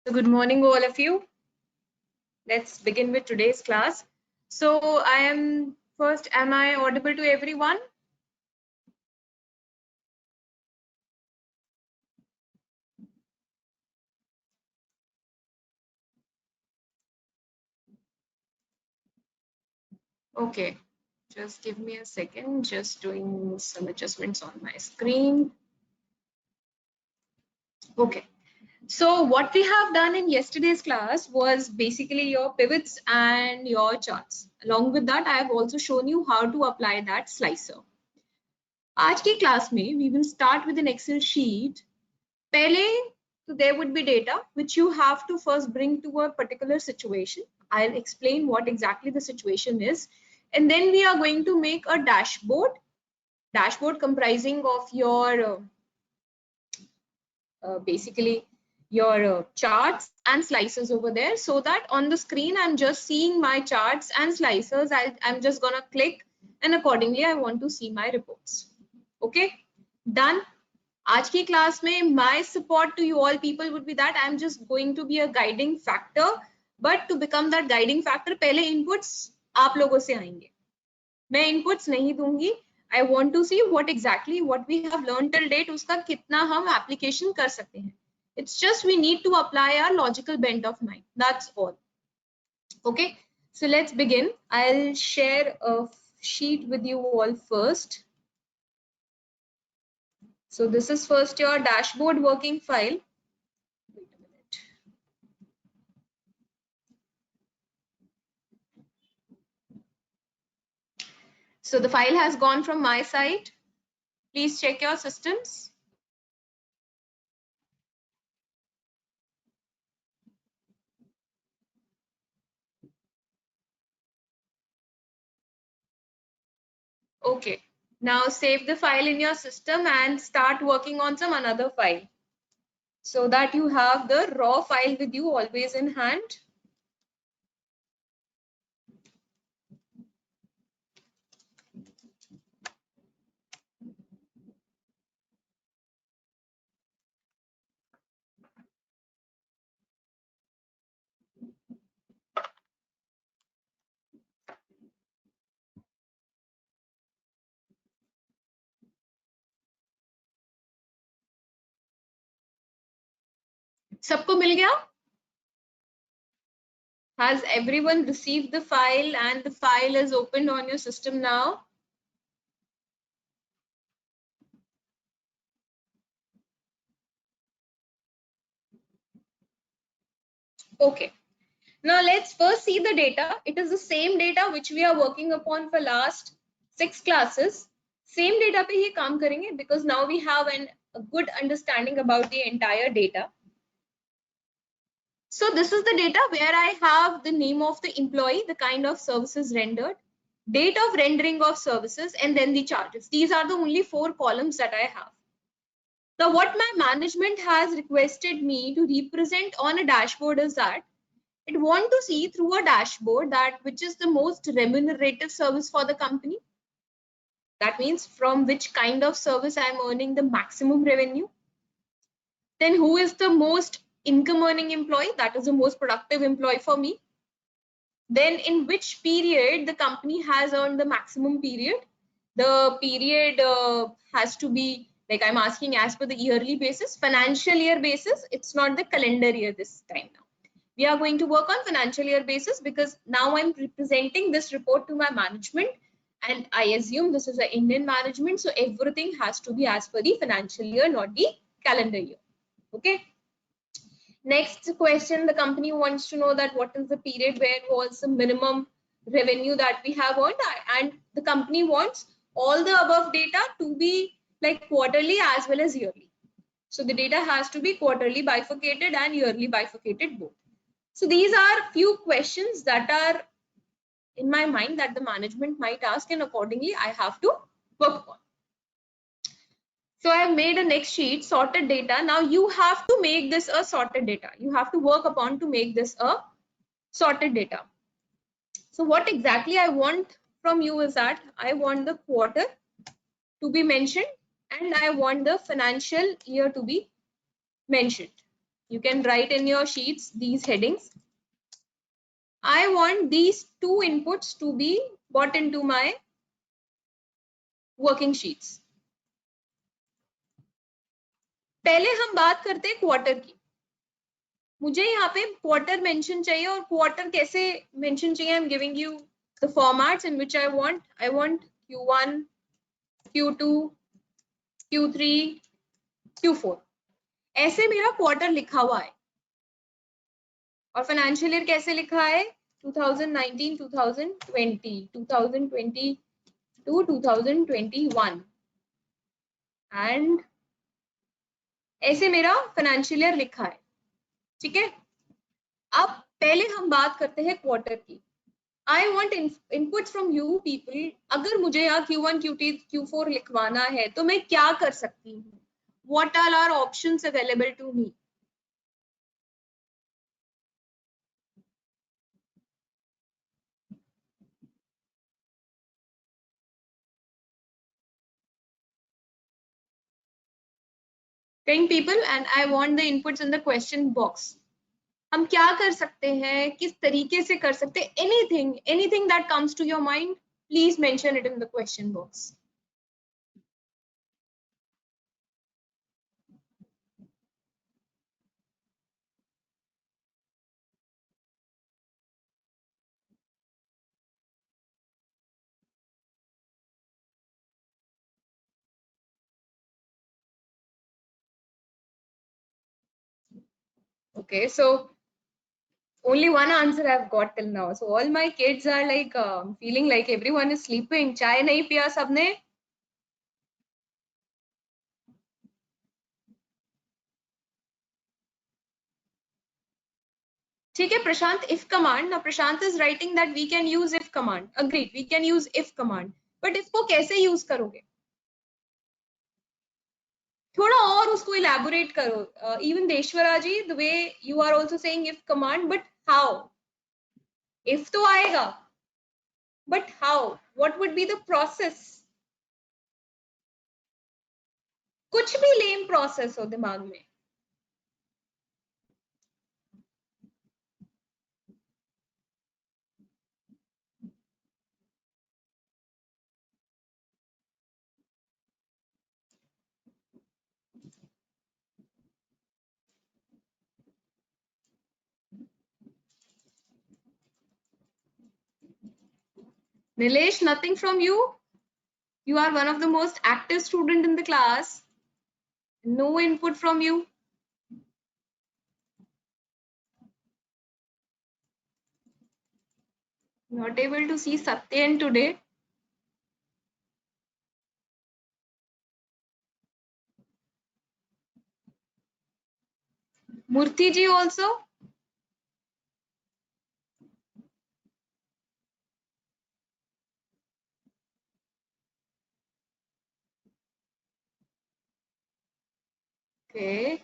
So good morning, all of you. Let's begin with today's class. So am I audible to everyone? Okay, just give me a second, just doing some adjustments on my screen. Okay, so what we have done in yesterday's class was basically your pivots and your charts. Along with that, I have also shown you how to apply that slicer. आज की class में we will start with an Excel sheet. पहले, so there would be data which you have to first bring to a particular situation. I'll explain what exactly the situation is. And then we are going to make a dashboard comprising of your basically your charts and slices over there, so that on the screen I'm just seeing my charts and slices. I'm just gonna click and accordingly I want to see my reports. Okay, done. आज की class में my support to you all people would be that I'm just going to be a guiding factor, but to become that guiding factor पहले inputs आप लोगों से आएंगे, मैं inputs नहीं दूंगी. I want to see what exactly what we have learned till date, उसका कितना हम application कर सकते हैं. It's just we need to apply our logical bent of mind. That's all. Okay, so let's begin. I'll share a sheet with you all first. So this is first your dashboard working file. Wait a minute. So the file has gone from my side. Please check your systems. Okay, now save the file in your system and start working on some another file, so that you have the raw file with you always in hand. सबको मिल गया? Has everyone received the file and the file is opened on your system now? Okay, now let's first see the data. It is the same data which we are working upon for last 6 classes. Same data पे ही काम करेंगे because now we have a good understanding about the entire data. So this is the data where I have the name of the employee, the kind of services rendered, date of rendering of services, and then the charges. These are the only 4 columns that I have. Now what my management has requested me to represent on a dashboard is that it want to see through a dashboard that which is the most remunerative service for the company. That means from which kind of service I am earning the maximum revenue. Then who is the most income earning employee, that is the most productive employee for me. Then in which period the company has earned the maximum period. The period has to be, like I'm asking as per the yearly basis, financial year basis. It's not the calendar year this time now. We are going to work on financial year basis because now I'm representing this report to my management, and I assume this is an Indian management, so everything has to be as per the financial year, not the calendar year. Okay. Next question, the company wants to know that what is the period where was the minimum revenue that we have earned, and the company wants all the above data to be like quarterly as well as yearly. So the data has to be quarterly bifurcated and yearly bifurcated both. So these are few questions that are in my mind that the management might ask, and accordingly I have to work on. So I have made a next sheet, sorted data. Now you have to make this a sorted data. You have to work upon to make this a sorted data. So what exactly I want from you is that I want the quarter to be mentioned and I want the financial year to be mentioned. You can write in your sheets these headings. I want these two inputs to be brought into my working sheets. पहले हम बात करते हैं quarter की. मुझे यहाँ पे quarter mention चाहिए और क्वार्टर कैसे मेंशन चाहिए. I'm giving you the formats in which I want. I want Q1, Q2, Q3, Q4. ऐसे मेरा क्वार्टर लिखा हुआ है. और फाइनेंशियल ईयर कैसे लिखा है? 2019, 2020, 2022, 2021 एंड ऐसे मेरा फाइनेंशियल ईयर लिखा है. ठीक है. अब पहले हम बात करते हैं क्वार्टर की. I want input from you people. अगर मुझे यहाँ Q1, Q2, Q4 लिखवाना है तो मैं क्या कर सकती हूँ? What all are options available to me? Paying people and I want the inputs in the question box. हम क्या कर सकते हैं, किस तरीके से कर सकते हैं? anything that comes to your mind, please mention it in the question box. Okay, so only one answer I've got till now. So all my kids are like feeling like everyone is sleeping. चाय नहीं पिया सबने? ठीक है प्रशांत. if command. Now Prashant is writing that we can use if command. Agreed, we can use if command. But if को कैसे use करोगे? थोड़ा और उसको elaborate करो. Even Deshwara ji, the way you are also saying if command, but how? If तो आएगा, but how? What would be the process? कुछ भी lame process हो दिमाग में. Nilesh, nothing from you? You are one of the most active student in the class. No input from you. Not able to see Satyan today. Murthy ji also. Okay.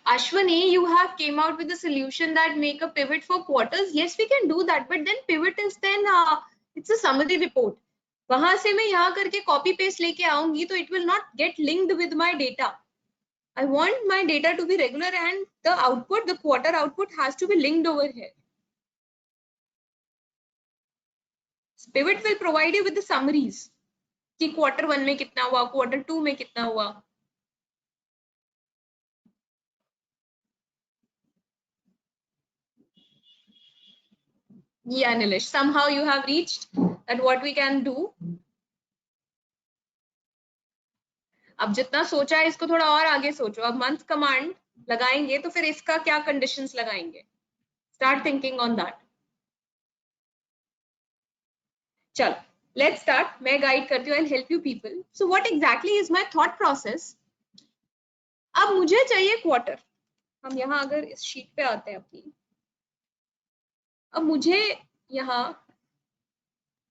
Ashwani, you have came out with a solution that make a pivot for quarters. Yes, we can do that. But then pivot is then it's a summary report. वहां से मैं यहाँ करके copy paste लेके आऊंगी तो it will not get linked with my data. I want my data to be regular and the output, the quarter output has to be linked over here. Pivot will provide you with the summaries. कि quarter 1 में कितना हुआ, quarter 2 में कितना हुआ. Yeah, Nilesh, somehow you have reached at what we can do. अब जितना सोचा है इसको थोड़ा और आगे सोचो. अब मंथ कमांड लगाएंगे तो फिर इसका क्या कंडीशंस लगाएंगे? Start thinking on that. चलो, let's start. मैं गाइड करती हूँ and help you people. So what exactly is my thought process? अब मुझे चाहिए क्वार्टर. हम यहाँ अगर इस शीट पे आते हैं अपनी. अब मुझे यहाँ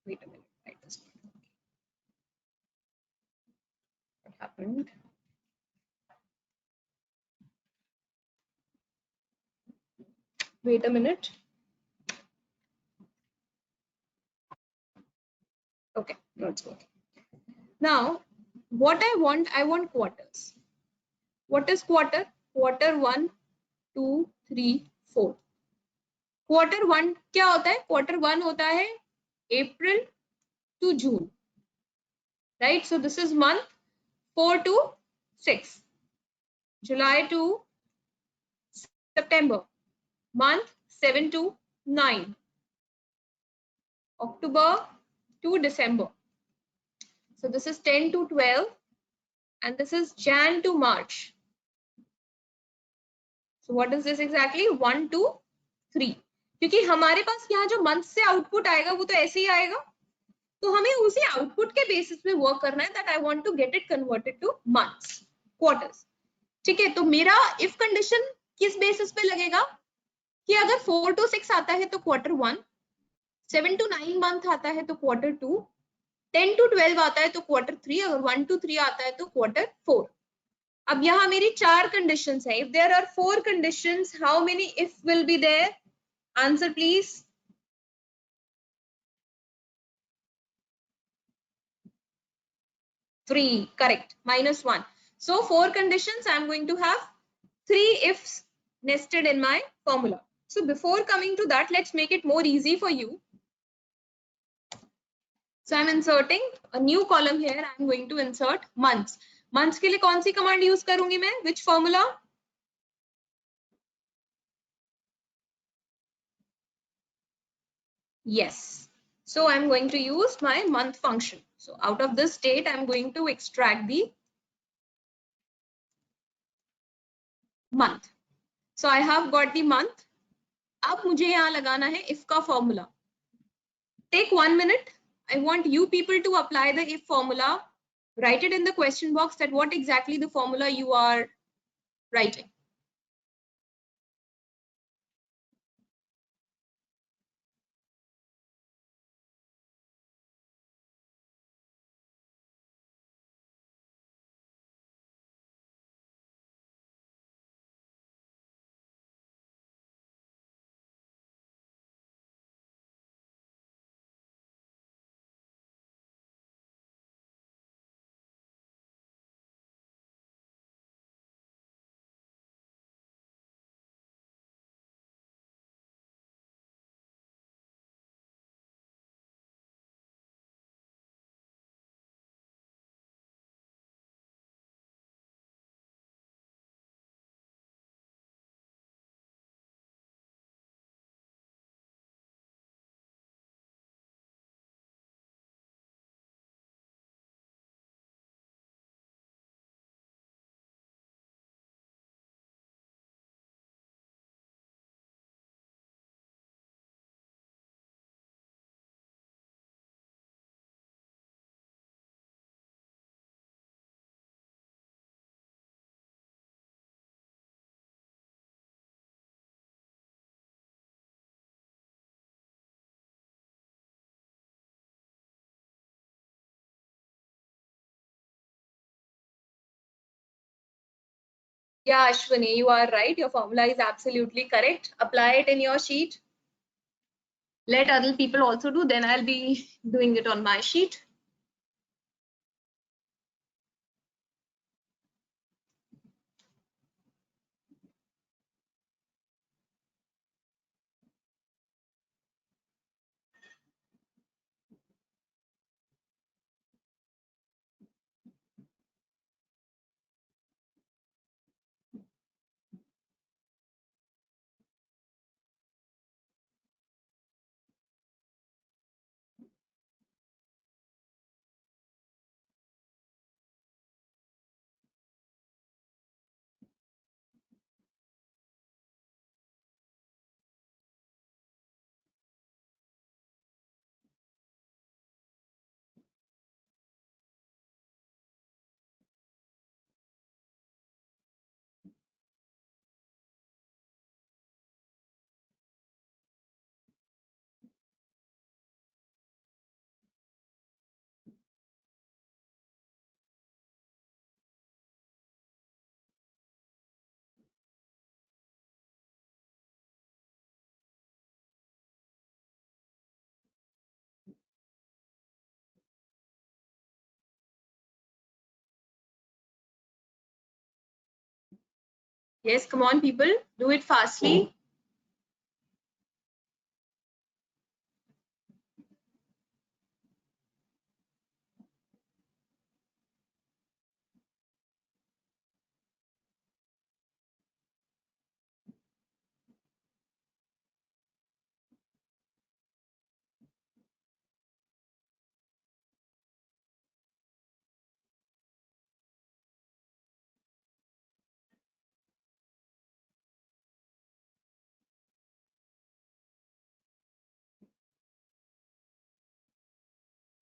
wait a minute. What happened? Wait a minute. Okay, no, it's working. Now, what I want quarters. What is quarter? Quarter 1, 2, 3, 4. Quarter 1 क्या होता है? Quarter 1 होता है April to June. Right? So this is month 4 to 6. July to September. Month 7 to 9. October to December. So this is 10 to 12 and this is Jan to March. So what is this exactly? 1 to 3. क्योंकि हमारे पास यहाँ जो month से output आएगा वो तो ऐसे ही आएगा, तो हमें उसी आउटपुट के बेसिस पे वर्क करना है that I want to get it converted to months, quarters. ठीक है, तो मेरा इफ कंडीशन किस बेसिस पे लगेगा कि अगर 4 to 6 आता है तो क्वार्टर 1, 7 to 9 मंथ आता है तो क्वार्टर 2, 10 to 12 आता है तो क्वार्टर 3, अगर 1 to 3 आता है तो क्वार्टर 4. अब यहाँ मेरी 4 कंडीशंस है. If there are 4 conditions, how many if will be there? Answer please. 3, correct. -1. So 4 conditions, I am going to have 3 ifs nested in my formula. So before coming to that, let's make it more easy for you. So I'm inserting a new column here. I'm going to insert months. Months के लिए कौन सी command use करूंगी मैं? Which formula? Yes. So I'm going to use my month function. So out of this date, I'm going to extract the month. So I have got the month. अब मुझे यहाँ लगाना है if का formula. Take 1 minute. I want you people to apply the if formula. Write it in the question box that what exactly the formula you are writing. Yeah, Ashwini, you are right. Your formula is absolutely correct. Apply it in your sheet. Let other people also do. Then I'll be doing it on my sheet. Yes, come on, people, do it fastly.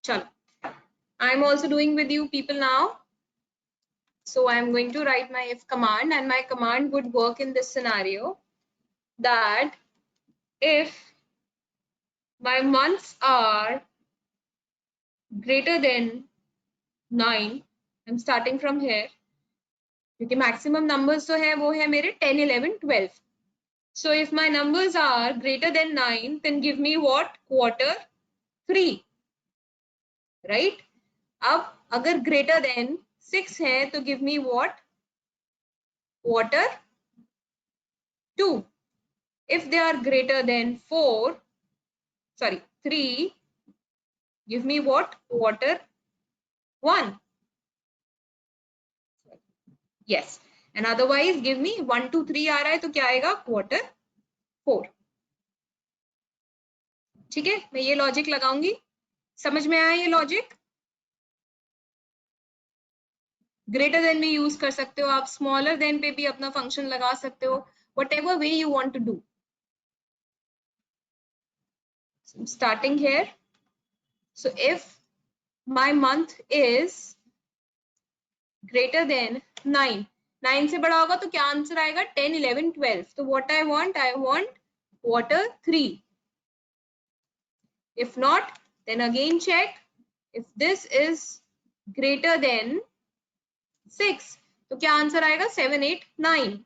Chalo. I'm also doing with you people now. So I'm going to write my if command, and my command would work in this scenario that if my months are greater than 9, I'm starting from here, क्योंकि maximum numbers तो है वो है मेरे 10, 11, 12. So if my numbers are greater than 9, then give me what? Quarter 3, right? अब अगर greater than 6 है तो give me what? Quarter 2. If they are greater than 3, give me what? Quarter 1. Yes. And otherwise give me 1, 2, 3 आ रहा है तो क्या आएगा? Quarter 4. ठीक है, मैं ये लॉजिक लगाऊंगी. समझ में आया ये लॉजिक? ग्रेटर देन भी यूज कर सकते हो आप, स्मॉलर देन पे भी अपना फंक्शन लगा सकते हो, whatever way you want to do. So I'm starting here. So if my month is greater than 9, 9 से बड़ा होगा तो क्या आंसर आएगा? 10, 11, 12. तो what I want quarter 3. If not, then again check. If this is greater than 6, तो क्या answer आएगा? 7, 8, 9.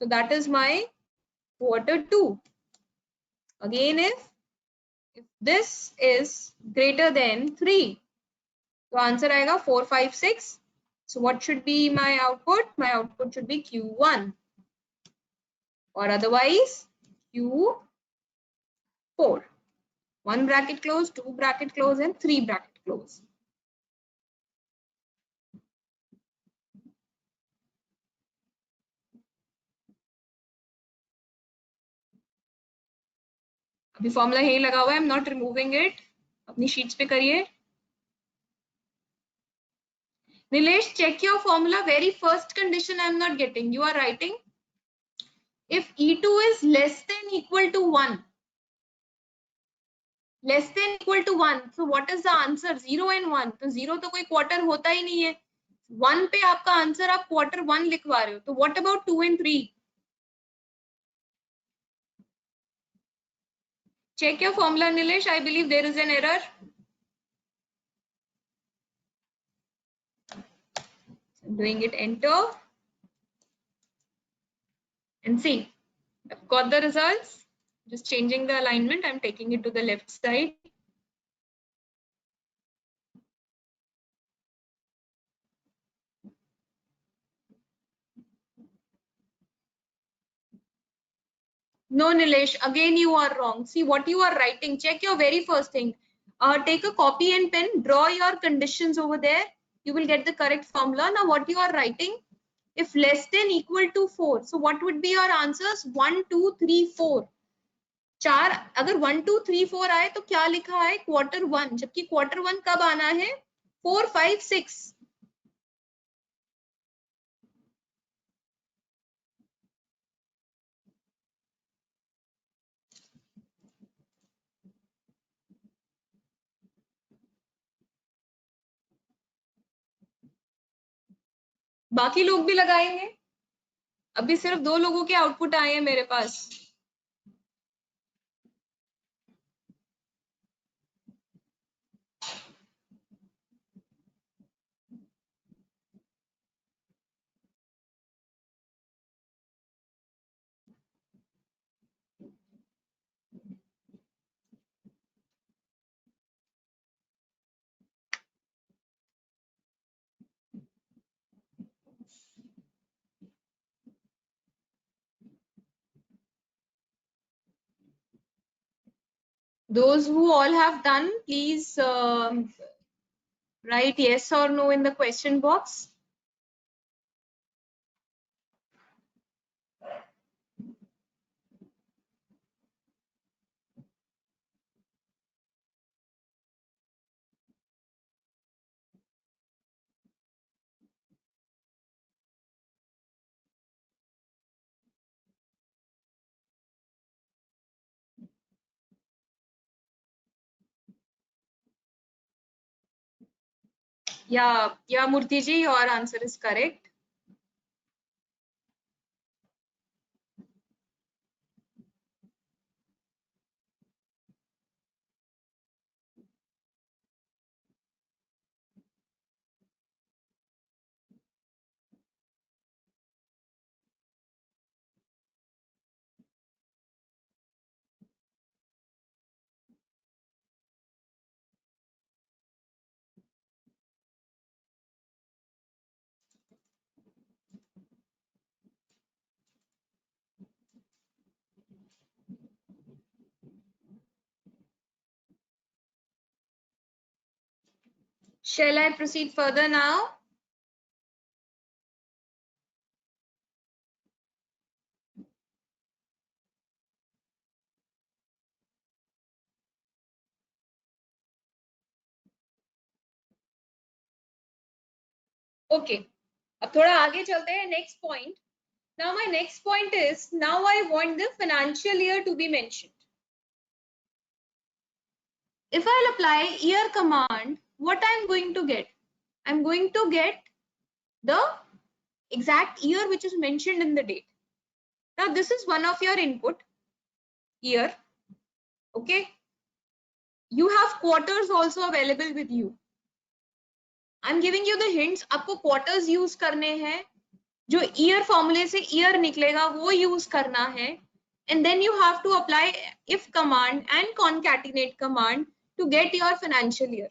So that is my quarter 2. Again, if this is greater than 3, तो आंसर आएगा 4, 5, 6. So what should be my output? My output should be Q1, or otherwise Q4. 1 bracket close, 2 bracket close, and 3 bracket close. अभी formula यही लगा हुआ है, I am not removing it. अपनी sheets पे करिए. Nilesh, check your formula. Very first condition I am not getting. You are writing if E2 is less than equal to 1. Less than equal to 1. So what is the answer? 0 and 1. तो 0 तो कोई quarter होता ही नहीं है. 1 पे आपका answer आप quarter 1 लिखवा रहे हो. तो what about 2 and 3? Check your formula, Nilesh. I believe there is an error. I'm doing it, enter. And see, I've got the results. Just changing the alignment. I'm taking it to the left side. No, Nilesh, again you are wrong. See what you are writing. Check your very first thing. Take a copy and pen, draw your conditions over there. You will get the correct formula. Now what you are writing, if less than equal to 4. So what would be your answers? 1, 2, 3, 4. 4, अगर 1, 2, 3, 4 आए तो क्या लिखा है? Quarter 1. जबकि quarter 1 कब आना है? 4, 5, 6. बाकी लोग भी लगाएंगे. अभी सिर्फ 2 लोगों के आउटपुट आए हैं मेरे पास. Those who all have done, please write yes or no in the question box. Yeah, Murthy ji, your answer is correct. Shall I proceed further now? Okay. अब थोड़ा आगे चलते हैं, next point. Now my next point is, now I want the financial year to be mentioned. If I'll apply year command, what I'm going to get? I'm going to get the exact year which is mentioned in the date. Now this is one of your input, year. Okay. You have quarters also available with you. I'm giving you the hints. आपको quarters use करने हैं, जो year formula से year निकलेगा वो use करना है, and then you have to apply if command and concatenate command to get your financial year.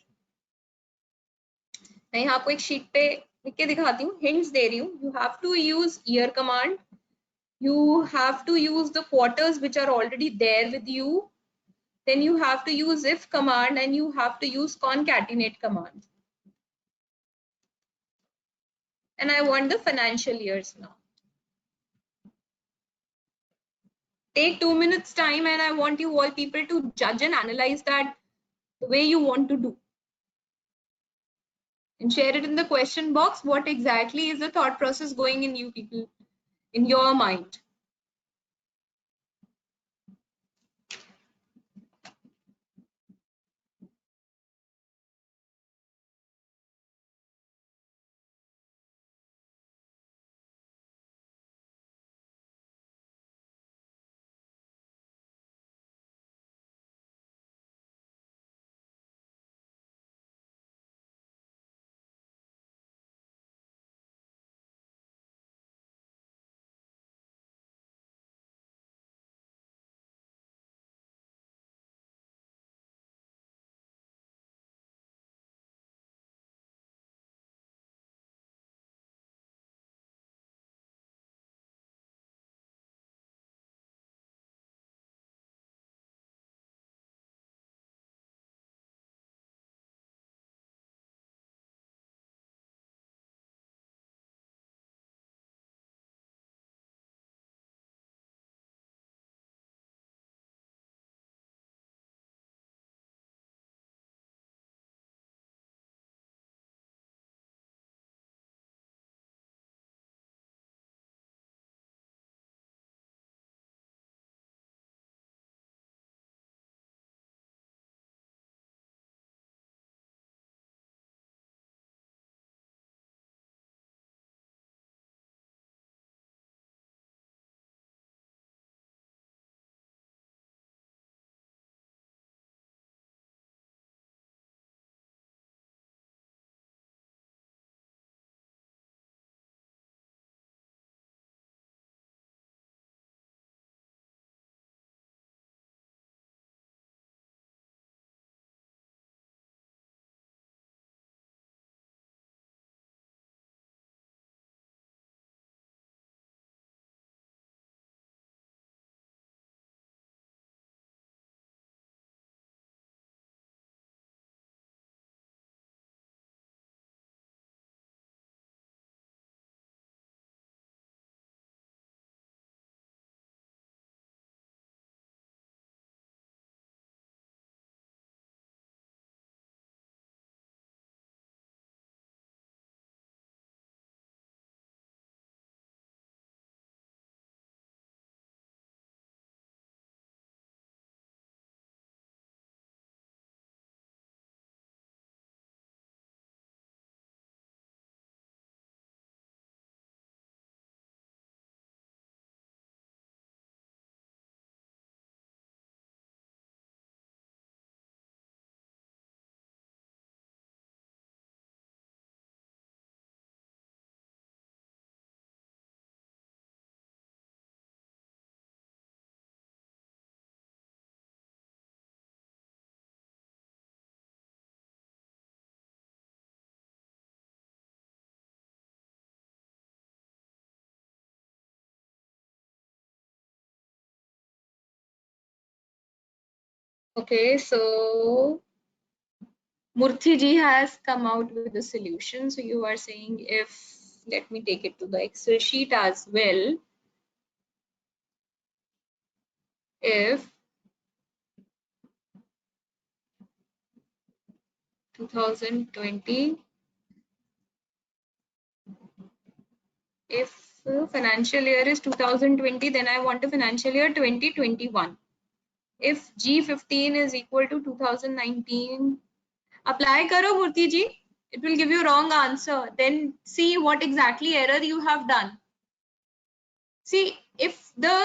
मैं यहाँ आपको एक शीट पे लिख के दिखाती हूँ, hints दे रही हूँ. You have to use year command. You have to use the quarters which are already there with you. Then you have to use if command and you have to use concatenate command. And I want the financial years now. Take 2 minutes time and I want you all people to judge and analyze that the way you want to do. And share it in the question box. What exactly is the thought process going in you people, in your mind? Okay, so Murthy ji has come out with the solution. So you are saying if, let me take it to the Excel sheet as well. If 2020, if financial year is 2020, then I want a financial year 2021. If G15 is equal to 2019, apply karo Murthy ji. It will give you wrong answer. Then see what exactly error you have done. See, if the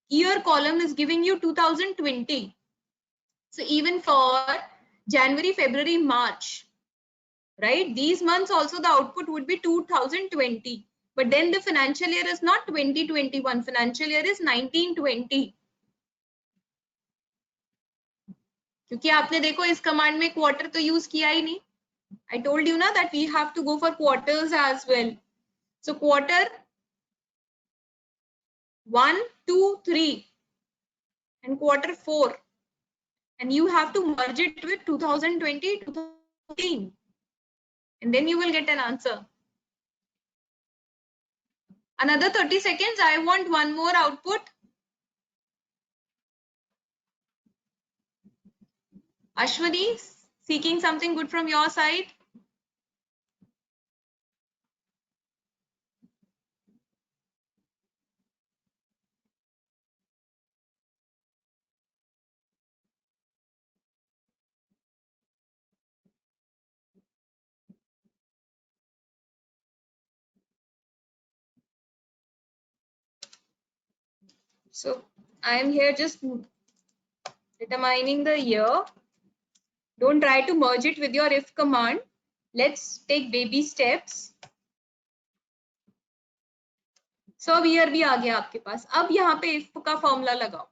year column is giving you 2020, so even for January, February, March, right? These months also the output would be 2020. But then the financial year is not 2021. Financial year is 1920. क्योंकि आपने देखो इस command में quarter तो use किया ही नहीं. I told you na that we have to go for quarters as well. So quarter 1, 2, 3 and quarter 4. And you have to merge it with 2020, 2019. And then you will get an answer. Another 30 seconds. I want one more output. Ashwani, seeking something good from your side. So I am here just determining the year. Don't try to merge it with your if command. Let's take baby steps. So अब year भी आ गया आपके पास. अब यहाँ पे if का formula लगाओ.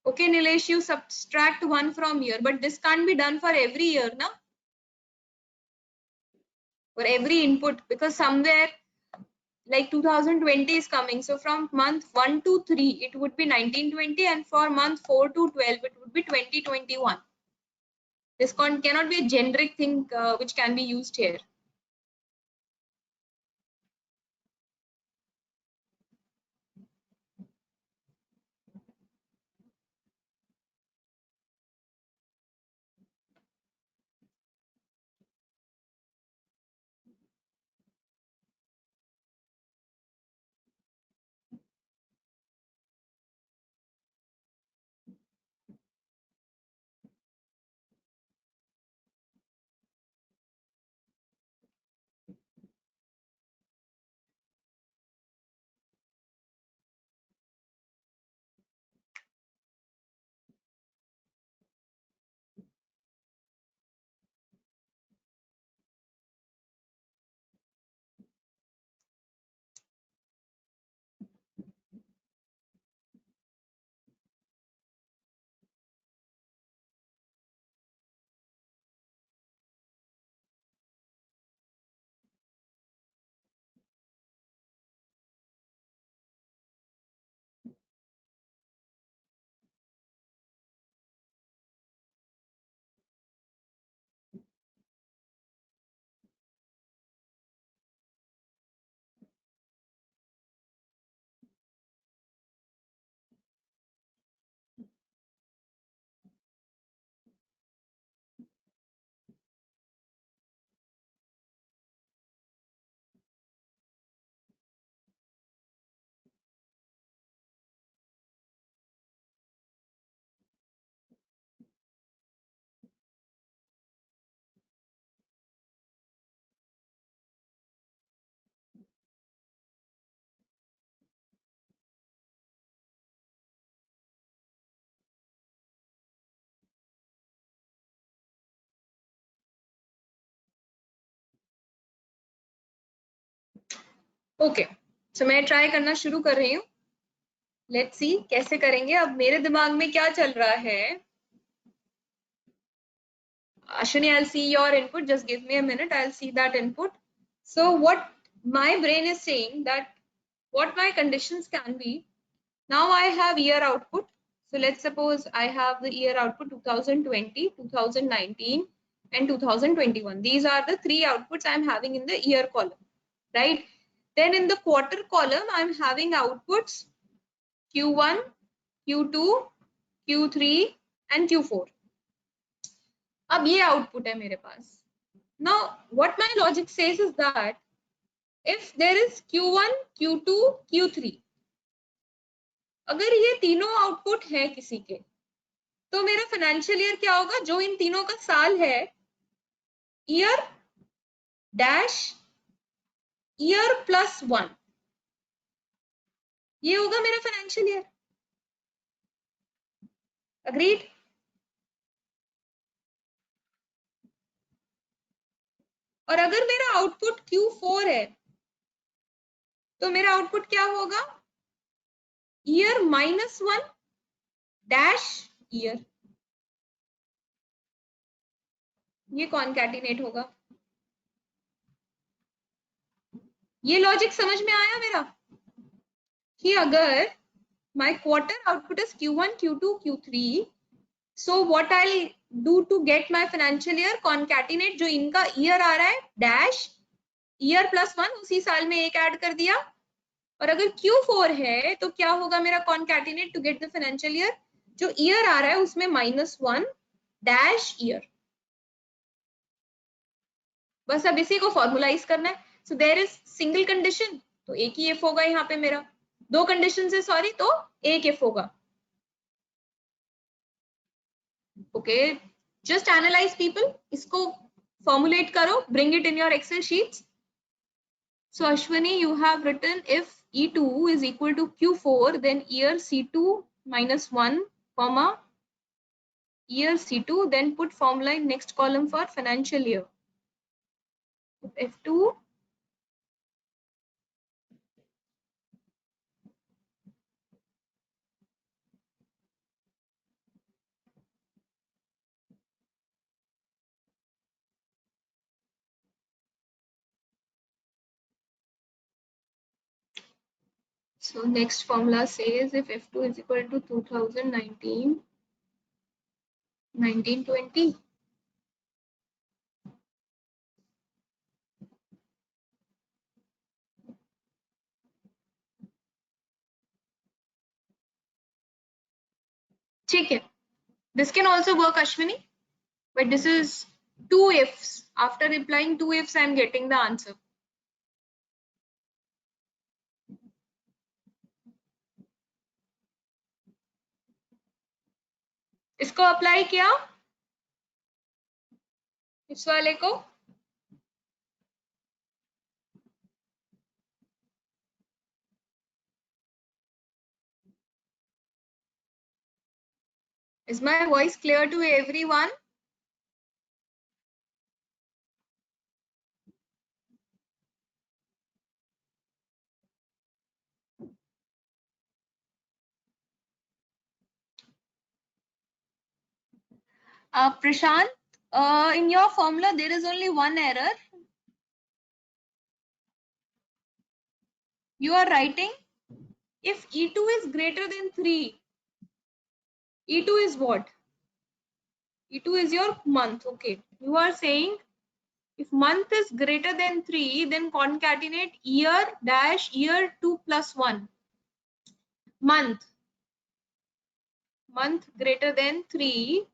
Okay, Nilesh, you subtract 1 from year, but this can't be done for every year, na? For every input, because somewhere like 2020 is coming. So from month 1 to 3, it would be 1920, and for month 4 to 12, it would be 2021. This cannot be a generic thing which can be used here. Okay, so मैं try करना शुरू कर रही हूँ. Let's see कैसे करेंगे. अब मेरे दिमाग में क्या चल रहा है. Ashwini, I'll see your input. Just give me a minute. I'll see that input. So what my brain is saying that what my conditions can be. Now I have year output. So let's suppose I have the year output 2020, 2019 and 2021. These are the three outputs I'm having in the year column, right? Then in the quarter column, I'm having outputs Q1, Q2, Q3 and Q4. अब ये output है मेरे पास. Now, what my logic says is that if there is Q1, Q2, Q3, अगर ये तीनों output है किसी के, तो मेरा फाइनेंशियल ईयर क्या होगा? जो इन तीनों का साल है, ईयर डैश ईयर प्लस 1, ये होगा मेरा फाइनेंशियल ईयर. अग्रीड? और अगर मेरा आउटपुट Q4 है, तो मेरा आउटपुट क्या होगा? Year -1 dash year. ये कॉन्कैटिनेट होगा. ये लॉजिक समझ में आया मेरा? कि अगर my quarter output is Q1, Q2, Q3, so what I'll do to get my financial year, concatenate जो इनका year आ रहा है dash year plus 1, उसी साल में एक ऐड कर दिया. और अगर Q4 है तो क्या होगा मेरा concatenate to get the financial year, जो year आ रहा है उसमें -1 dash year. बस अब इसी को फॉर्मुलाइज करना है. So there is single condition, तो एक ही if होगा यहाँ पे मेरा. दो कंडीशन है सॉरी, तो एक if होगा. Okay, just analyze people. इसको formulate करो, bring it in your Excel sheets. So Ashwini, you have written if E2 is equal to Q4, then year C2 minus 1, comma, year C2, then put formula in next column for financial year. F2 So next formula says if F2 is equal to 2019, 1920. ठीक है. This can also work, Ashwini, but this is two ifs. After replying two ifs, I am getting the answer. इसको apply किया इस वाले को. Is my voice clear to everyone? Prashant, in your formula there is only one error. You are writing if E2 is greater than 3. E2 is what? E2 is your month. Okay. You are saying if month is greater than 3, then concatenate year dash year 2 plus 1. Month greater than 3.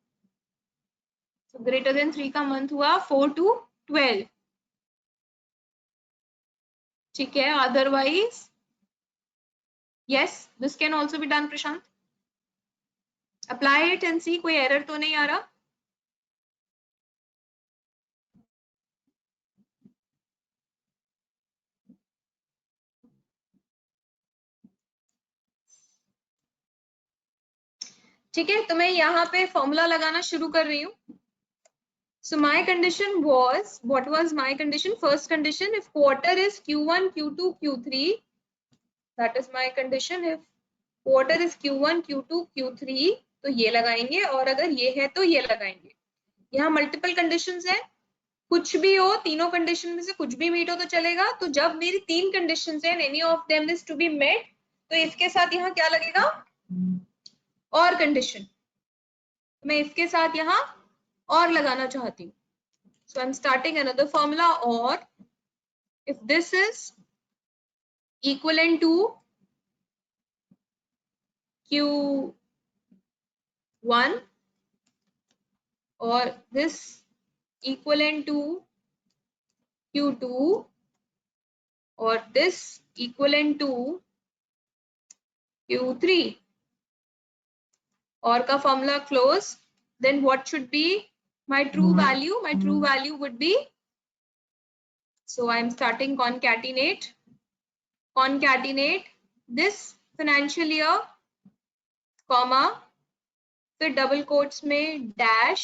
So greater than 3 का month हुआ 4 to 12. ठीक है. Otherwise, yes, this can also be done, Prashant. Apply it and see कोई error तो नहीं आ रहा. ठीक है. तो मैं यहाँ पे फॉर्मूला लगाना शुरू कर रही हूँ. So my condition was, what was my condition? First condition, if quarter is Q1, Q2, Q3, that is my condition. If quarter is Q1, Q2, Q3, तो ये लगाएंगे, और अगर ये है तो ये लगाएंगे. यहाँ मल्टीपल कंडीशंस है, कुछ भी हो, तीनों कंडीशन में से कुछ भी मीट हो तो चलेगा। तो जब मेरी 3 कंडीशंस हैं, any of them is to be met, तो इसके साथ यहाँ क्या लगेगा, और कंडीशन। मैं इसके साथ यहाँ और लगाना चाहती हूँ। So I am starting another formula, और if this is equivalent to Q1 or this equivalent to Q2 or this equivalent to Q3 or का formula close, then what should be my true value? My true value would be, so I am starting concatenate this financial year, comma, फिर double quotes में dash,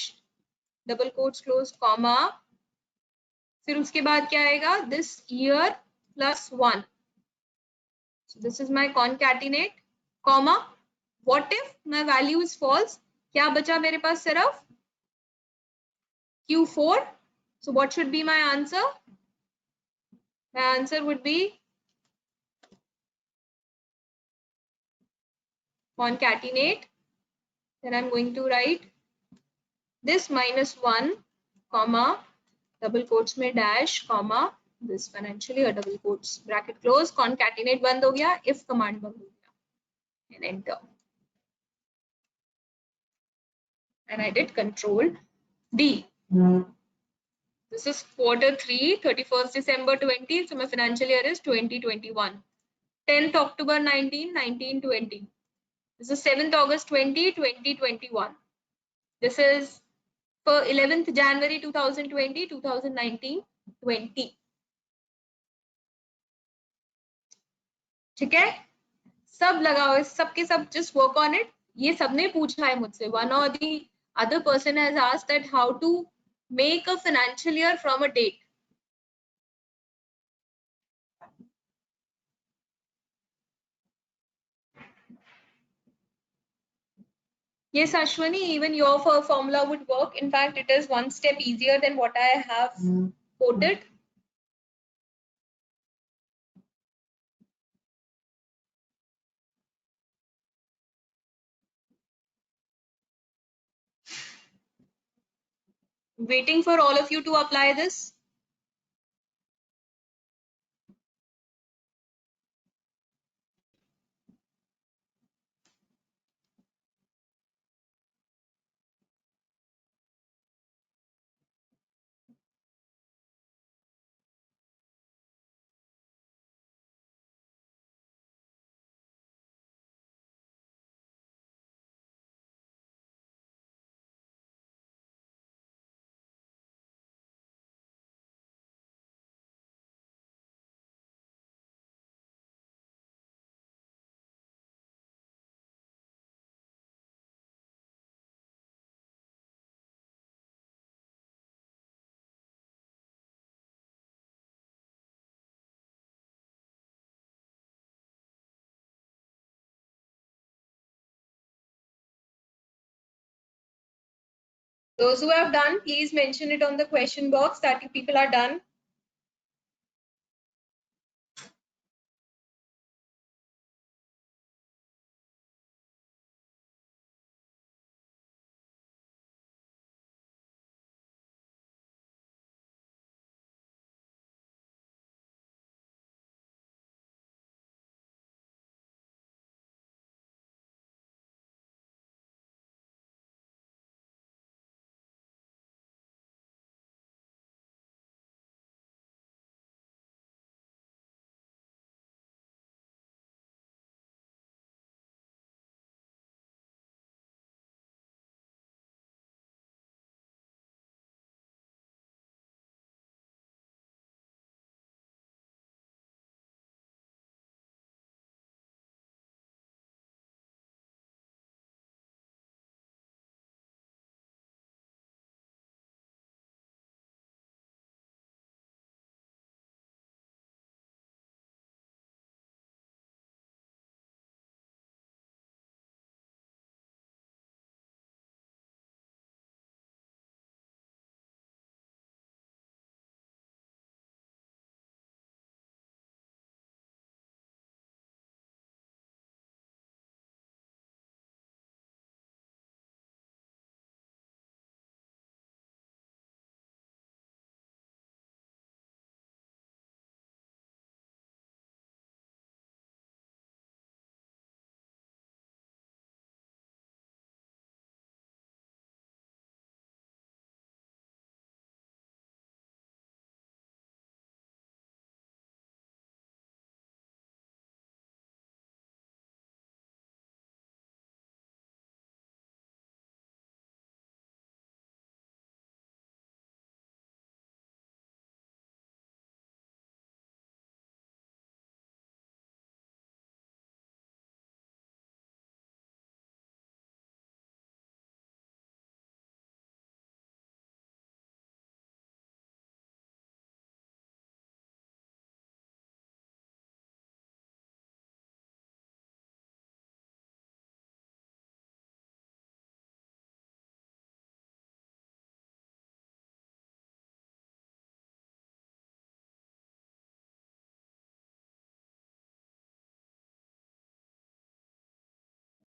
double quotes close, comma, फिर उसके बाद क्या आएगा, this year plus 1. So this is my concatenate, comma, what if my value is false? क्या बचा मेरे पास सिर्फ Q4. So what should be my answer? My answer would be concatenate. Then I'm going to write this minus 1, comma, double quotes में dash, comma, this financial year, double quotes, bracket close, concatenate बंद हो गया, if command बंद हो गया, and enter. And I did control D. This is quarter 3, 31st December 20. So my financial year is 2021. 10th October 1920. This is 7th August 2021. This is for 11th January 2020, 2019, 20. ठीक है, सब लगाओ, सबके सब, just work on it. ये सबने पूछा है मुझसे. One or the other person has asked that how to make a financial year from a date. Yes, Ashwani, even your formula would work. In fact, it is one step easier than what I have quoted. Waiting for all of you to apply this. Those who have done, please mention it on the question box that you people are done.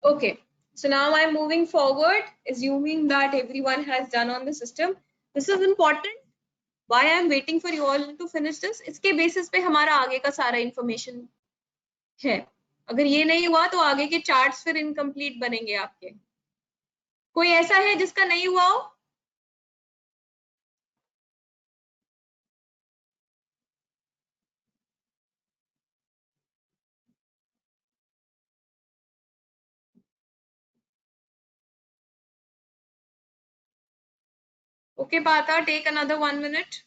Okay, so now I'm moving forward, assuming that everyone has done on the system. This is important. Why I'm waiting for you all to finish this? इसके basis पे हमारा आगे का सारा information है. अगर ये नहीं हुआ तो आगे के चार्ट्स फिर इनकम्प्लीट बनेंगे आपके. कोई ऐसा है जिसका नहीं हुआ हो? Okay, Pata, take another 1 minute.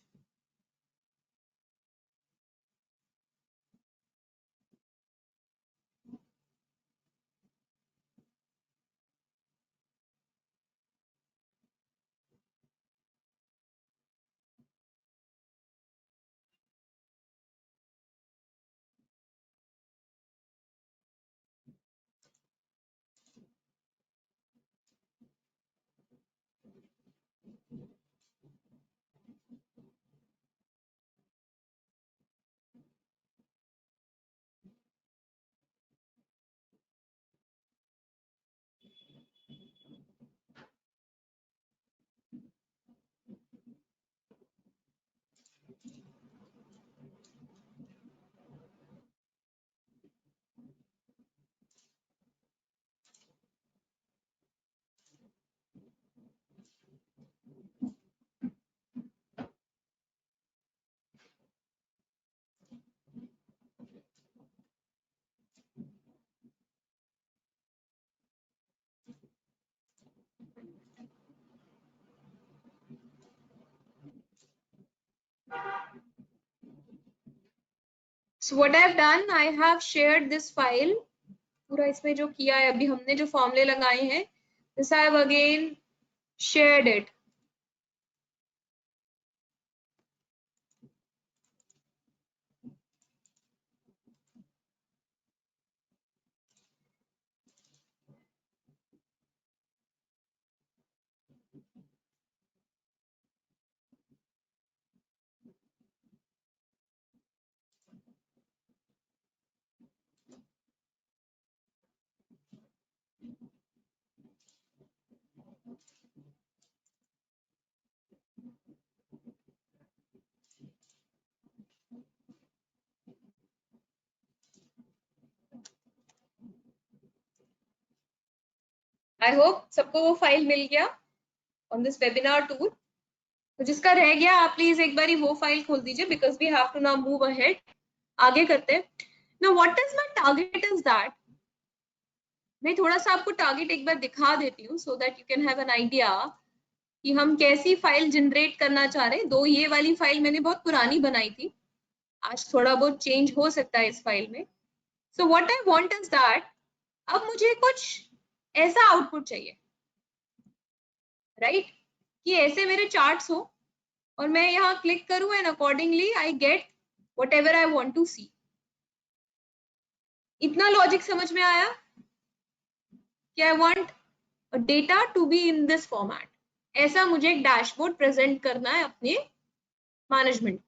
So what I've done, I have shared this file. पूरा इसमें जो किया है अभी हमने जो फॉर्मूले लगाए हैं, this I have again shared it. I hope सबको वो फाइल मिल गया on this webinar tool. तो जिसका रह गया आप प्लीज एक बारी वो फाइल खोल दीजिए because we have to now move ahead. आगे करते हैं. Now what is my target is that मैं थोड़ा सा आपको टारगेट एक बार दिखा देती हूँ so that you can have an idea कि हम कैसी फाइल जनरेट करना चाह रहे हैं. दो ये वाली फाइल मैंने बहुत पुरानी बनाई थी, आज थोड़ा बहुत चेंज हो सकता है इस फाइल में. So what I want is that अब मुझे कुछ ऐसा आउटपुट चाहिए, राइट? कि ऐसे मेरे चार्ट्स हो और मैं यहाँ क्लिक करूं and accordingly I get whatever I want to see. इतना लॉजिक समझ में आया कि I want data to be in this format. ऐसा मुझे एक डैशबोर्ड प्रेजेंट करना है अपने मैनेजमेंट को.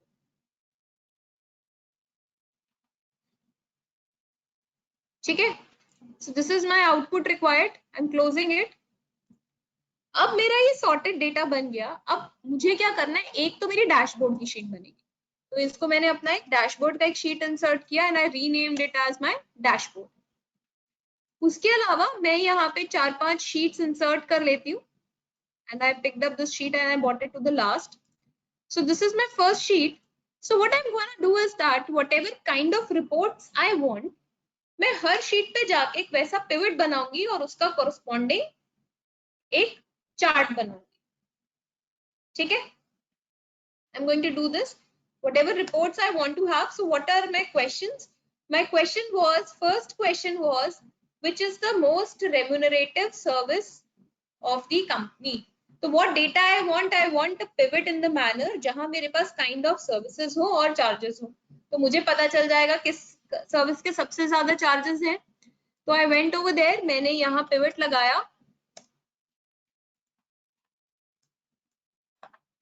ठीक है, सो this is my output required. I am closing it. अब मेरा ये सॉर्टेड डेटा बन गया. अब मुझे क्या करना है, एक तो मेरी डैशबोर्ड की शीट बनेगी, तो इसको मैंने अपना एक डैशबोर्ड का एक शीट इंसर्ट किया and I renamed it as my dashboard. उसके अलावा मैं यहाँ पे 4-5 शीट्स इंसर्ट कर लेती हूँ and I picked up this sheet and I bought it to the last. So this is my first sheet. So what I am gonna do is that whatever kind of reports I want, मैं हर sheet पे जाके एक वैसा pivot बनाऊंगी और उसका corresponding एक चार्ट बनाऊंगी. ठीक है, I'm going to do this. Whatever reports I want to have. So what are my questions? My question was, first question was, which is the most remunerative service of the company? So what data I want a pivot in the manner जहां मेरे पास kind of services हो और charges हो. तो मुझे पता चल जाएगा किस सर्विस के सबसे ज्यादा charges हैं. तो I went over there, मैंने यहाँ pivot लगाया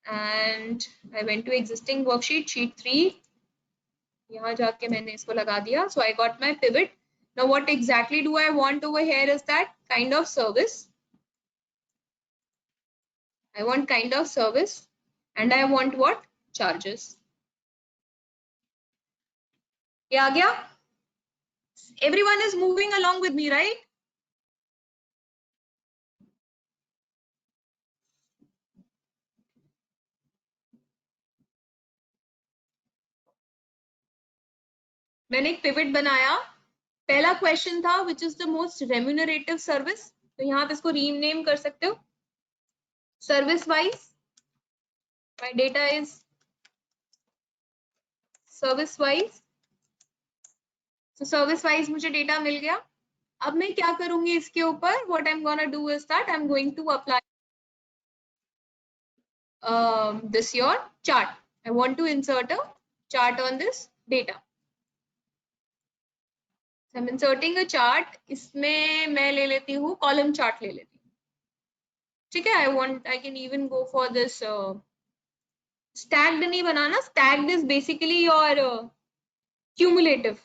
and I went to existing worksheet, sheet 3. यहाँ जाके मैंने इसको लगा दिया. So I got my pivot. Now, what exactly do I want over here is that kind of service. I want kind of service and I want what? Charges. ये आ गया? Everyone is moving along with me, right? मैंने एक pivot बनाया. पहला question था which is the most remunerative service. तो यहाँ पे इसको रीनेम कर सकते हो. Service wise my data is service wise. तो सर्विस वाइज मुझे डेटा मिल गया. अब मैं क्या करूंगी इसके ऊपर? What I am gonna do is that I am going to apply this your chart. I want to insert a chart on this data. So I'm inserting a chart. इसमें मैं ले लेती हूँ column chart ले लेती हूँ. ठीक है? I can even go for this stacked नहीं बनाना. Stacked is basically your cumulative.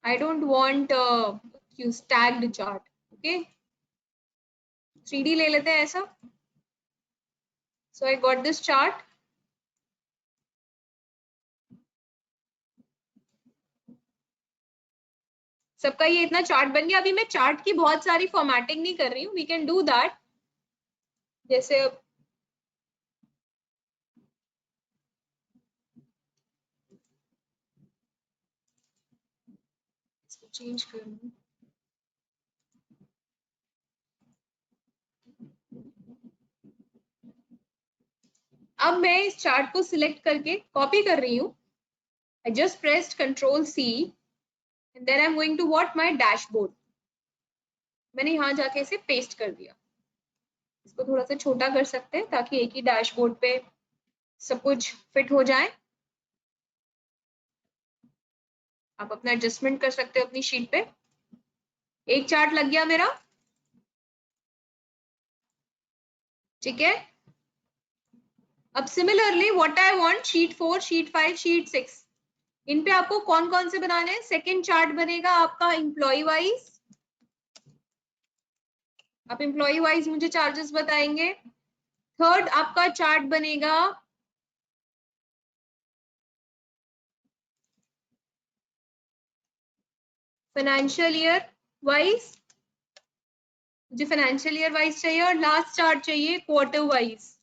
I don't want stacked chart. Okay? 3D ले लेते हैं ऐसा. So I got this chart. सबका ये इतना चार्ट बन गया. अभी मैं चार्ट की बहुत सारी फॉर्मेटिंग नहीं कर रही हूँ. We can do that. जैसे इसको चेंज कर लूँ. अब मैं इस चार्ट को सिलेक्ट करके कॉपी कर रही हूँ. I just pressed Control C and then I'm going to what? My dashboard. मैंने यहाँ जाके इसे पेस्ट कर दिया. इसको थोड़ा सा छोटा कर सकते हैं ताकि एक ही डैशबोर्ड पे सब कुछ फिट हो जाए. आप अपना एडजस्टमेंट कर सकते हो अपनी शीट पे. एक चार्ट लग गया मेरा. ठीक है. अब similarly what I want, sheet 4, sheet 5, sheet 6, इन पे आपको कौन कौन से बनाने हैं? सेकेंड चार्ट बनेगा आपका एम्प्लॉय वाइज. आप एम्प्लॉय वाइज मुझे चार्जेस बताएंगे. थर्ड आपका चार्ट बनेगा फाइनेंशियल ईयर वाइज. मुझे फाइनेंशियल ईयर वाइज चाहिए. और लास्ट चार्ट चाहिए क्वार्टर वाइज.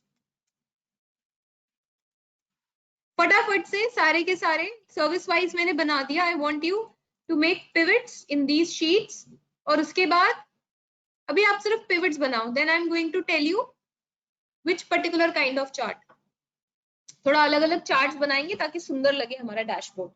फटाफट से सारे के सारे सर्विस वाइज मैंने बना दिया. I want you to make pivots in these sheets. और उसके बाद अभी आप सिर्फ पिवट्स बनाओ. Then I am going to tell you which particular kind of chart. थोड़ा अलग अलग चार्ट्स बनाएंगे ताकि सुंदर लगे हमारा dashboard.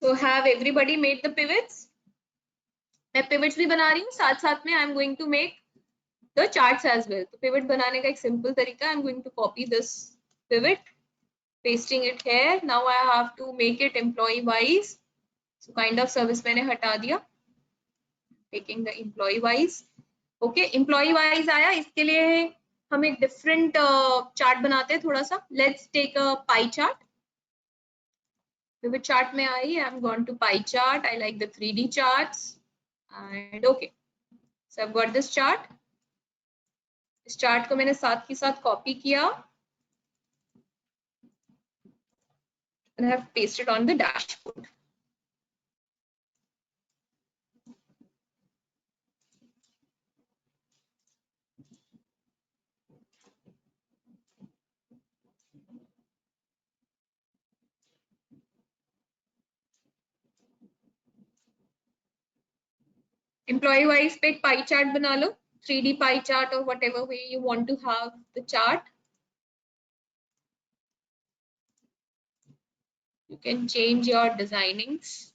So have everybody made the pivots? मैं pivots भी बना रही हूँ, साथ साथ में I'm going to make the charts as well. तो pivot बनाने का एक simple तरीका, I'm going to copy this pivot, pasting it here. Now I have to make it employee wise. So kind of service मैंने हटा दिया, taking the employee wise. Okay, employee wise आया, इसके लिए हम एक different chart बनाते हैं थोड़ा सा. Let's take a pie chart. Pivot chart में आई, I'm going to pie chart. I like the 3D charts. And okay, so I've got this chart. इस चार्ट को मैंने साथ के साथ कॉपी किया and I have pasted on the dashboard. Employee wise पे एक pie chart बना लो, 3D pie chart or whatever way you want to have the chart. You can change your designings.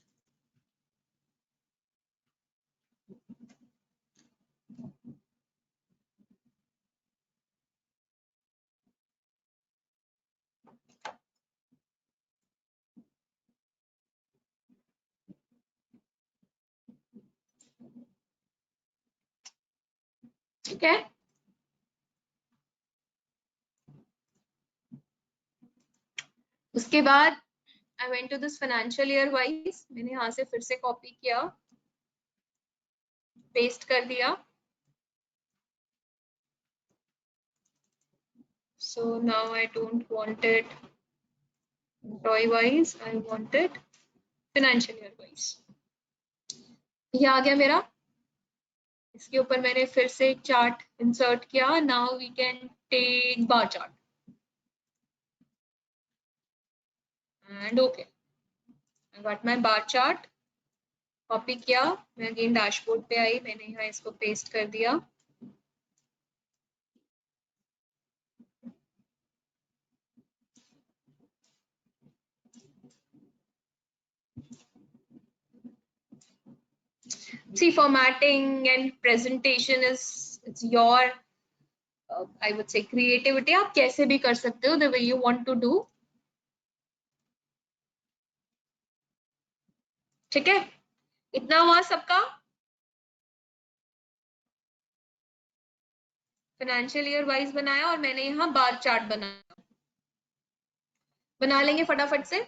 ठीक है, उसके बाद I went to this financial year wise. मैंने यहाँ से फिर से कॉपी किया, पेस्ट कर दिया. So now I don't want it employee wise, I want it financial year wise. ये आ गया मेरा. इसके ऊपर मैंने फिर से एक चार्ट इंसर्ट किया. Now we can take bar chart and okay, I got my bar chart. Copy किया, मैं अगेन डैशबोर्ड पे आई, मैंने यहाँ इसको पेस्ट कर दिया. See, formatting and presentation is it's your I would say creativity. आप कैसे भी कर सकते हो, the way you want to do. ठीक है, इतना हुआ सबका. फाइनेंशियल ईयर वाइज बनाया और मैंने यहाँ बार चार्ट बनाया. बना लेंगे फटाफट से.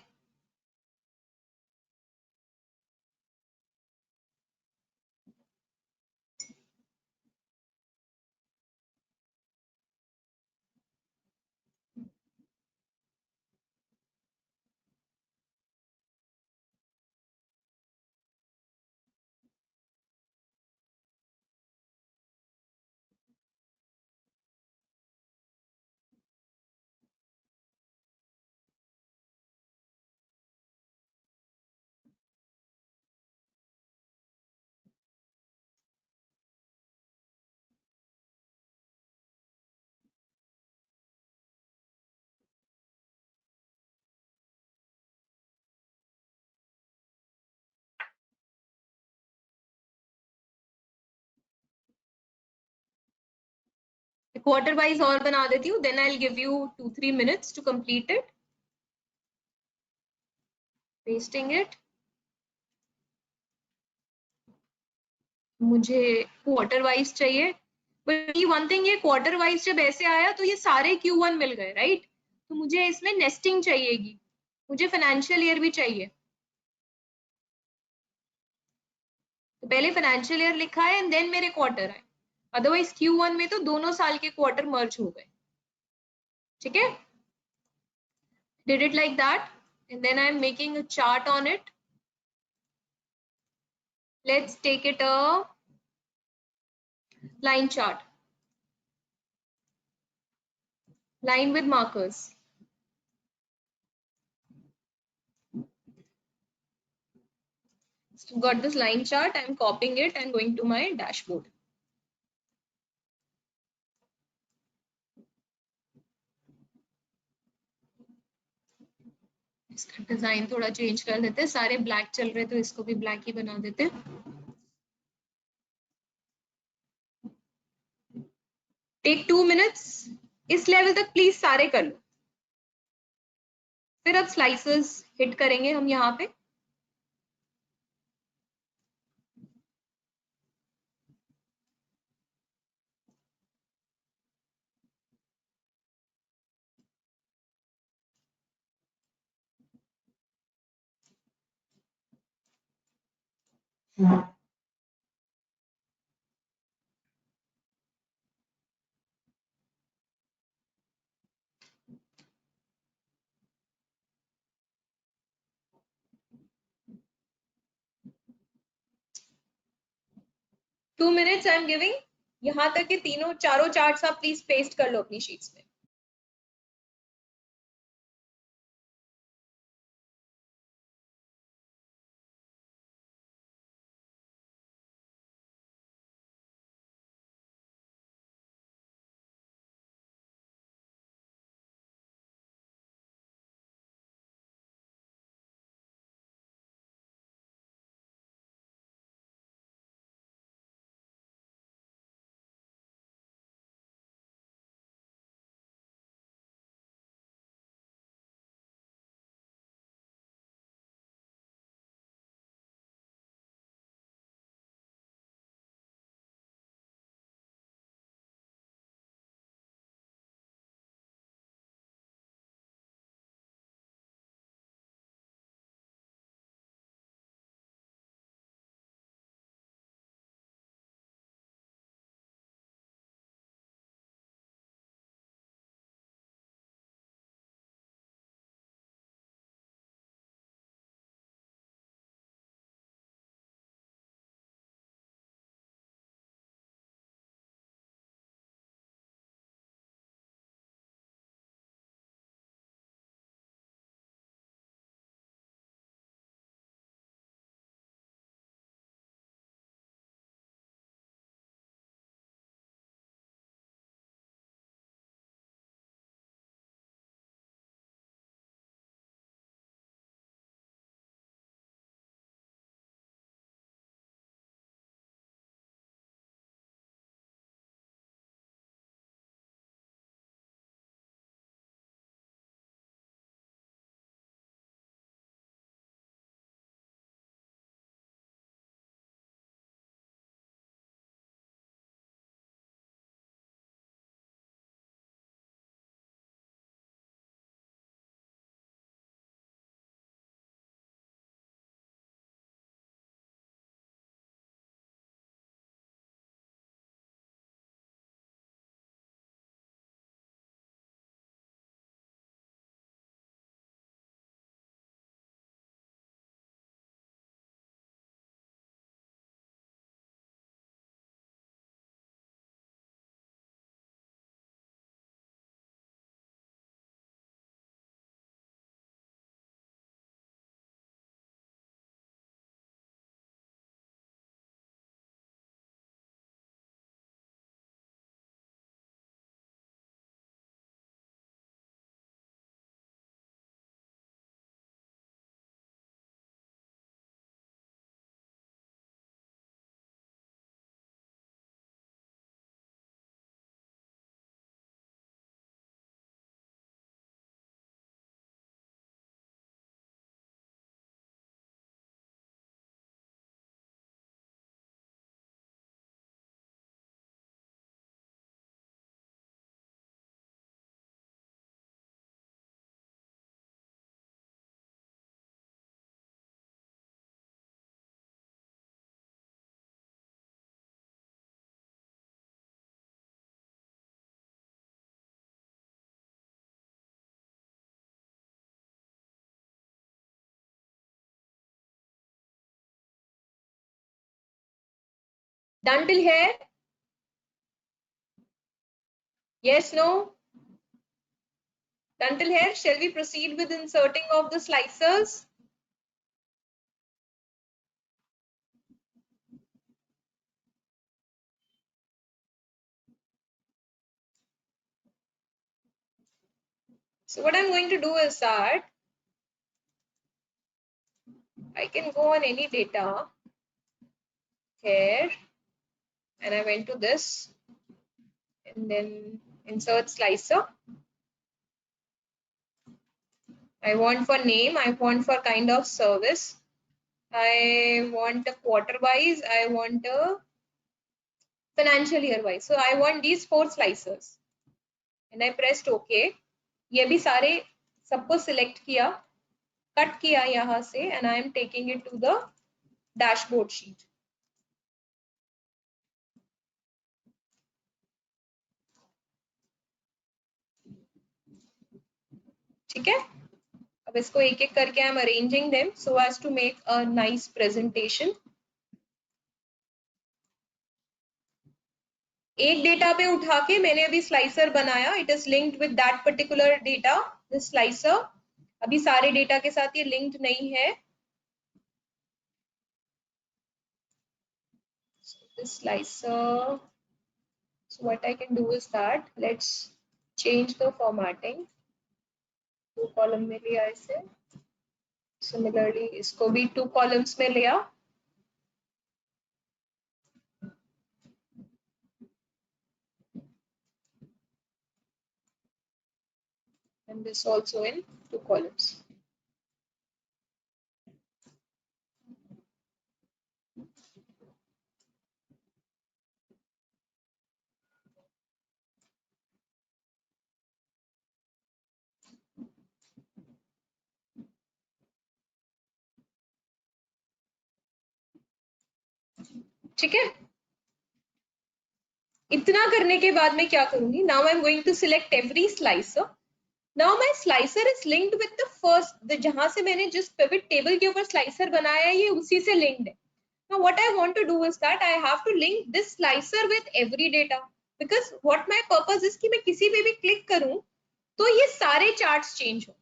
क्वार्टर वाइज और बना देती हूँ, then I will give you 2-3 minutes to complete it. Pasting it. मुझे क्वार्टर वाइज चाहिए, बट वन थिंग, ये क्वार्टर वाइज जब ऐसे आया तो ये सारे Q1 मिल गए, राइट? तो मुझे इसमें नेस्टिंग चाहिएगी, मुझे फाइनेंशियल ईयर भी चाहिए. तो पहले फाइनेंशियल ईयर लिखा है एंड देन मेरे क्वार्टर आए, अदरवाइज Q1 में तो दोनों साल के क्वार्टर मर्ज हो गए. ठीक है, did it like that and then I'm making a chart on it. Let's take it a line chart, line with markers. So got this line chart, I'm copying it and going to my dashboard. इसका design थोड़ा change कर देते, सारे black चल रहे तो इसको भी ब्लैक ही बना देते। Take 2 minutes. इस लेवल तक प्लीज सारे कर लो। फिर अब स्लाइसेस हिट करेंगे हम यहाँ पे। Two minutes I am giving. यहाँ तक के तीनों चारों चार्ट्स आप प्लीज पेस्ट कर लो अपनी शीट्स में। Done till here? Yes, no? Done till here? Shall we proceed with inserting of the slicers? So what I'm going to do is that I can go on any data here, and I went to this, and then insert slicer. I want for name, I want for kind of service, I want a quarter wise, I want a financial year wise. So I want these 4 slicers, and I pressed OK. ये भी सारे सबको select किया, cut किया यहाँ से, and I am taking it to the dashboard sheet. ठीक है, अब इसको एक एक करके I am arranging them so as to make a nice presentation. एक डेटा पे उठा के मैंने अभी स्लाइसर बनाया, it is linked with that particular data, this slicer. अभी सारे डेटा के साथ ये लिंक्ड नहीं है. This slicer, so what I can do is that let's change the formatting. 2 column में लिया इसे, सिमिलरली इसको भी 2 कॉलम्स में लिया. And this also in 2 columns. ठीक है, इतना करने के बाद मैं क्या करूंगी, now I am going to select every slicer. Now my slicer is linked with the first, जहां से मैंने जिस pivot table के ऊपर slicer बनाया है ये उसी से linked है. Now what I want to do is that I have to link this slicer with every data, because what my purpose is कि मैं किसी पे भी click करूं तो ये सारे charts change हो,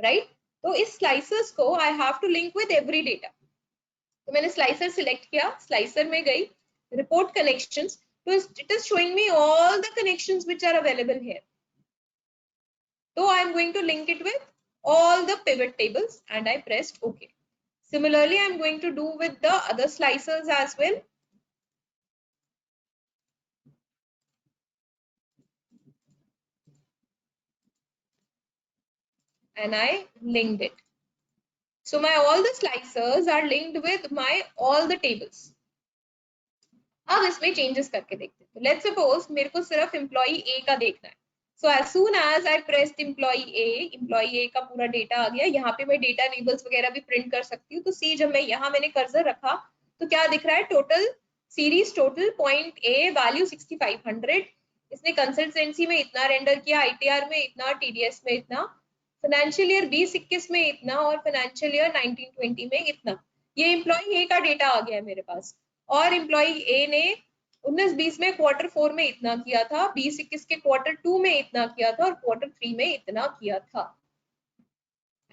right? तो इस slicers को I have to link with every data. तो मैंने slicer select किया, slicer में गई, report connections, so it is showing me all the connections which are available here. So I am going to link it with all the pivot tables, and I pressed OK. Similarly, I am going to do with the other slicers as well. And I linked it. So my all the slicers are linked with my all the tables. अब इसमें changes करके देखते हैं. Let's suppose मेरे को सिर्फ employee A का देखना है. So as soon as I pressed employee A का पूरा डेटा आ गया. यहाँ पे मैं डेटा लेबल्स वगैरह भी प्रिंट कर सकती हूँ. तो सी जब मैं यहाँ मैंने कर्सर रखा तो क्या दिख रहा है, total series total point A value 6500. इसने कंसल्टेंसी में इतना रेंडर किया, आईटीआर में इतना, टीडीएस में इतना, फाइनेंशियल ईयर 2021 में इतना और फाइनेंशियल ईयर 1920 में इतना. ये एम्प्लॉय ए का डेटा आ गया है मेरे पास. और एम्प्लॉय ए ने 19-20 में क्वार्टर 4 में इतना किया था, 20-21 के क्वार्टर 2 में इतना किया था और क्वार्टर 3 में इतना किया था.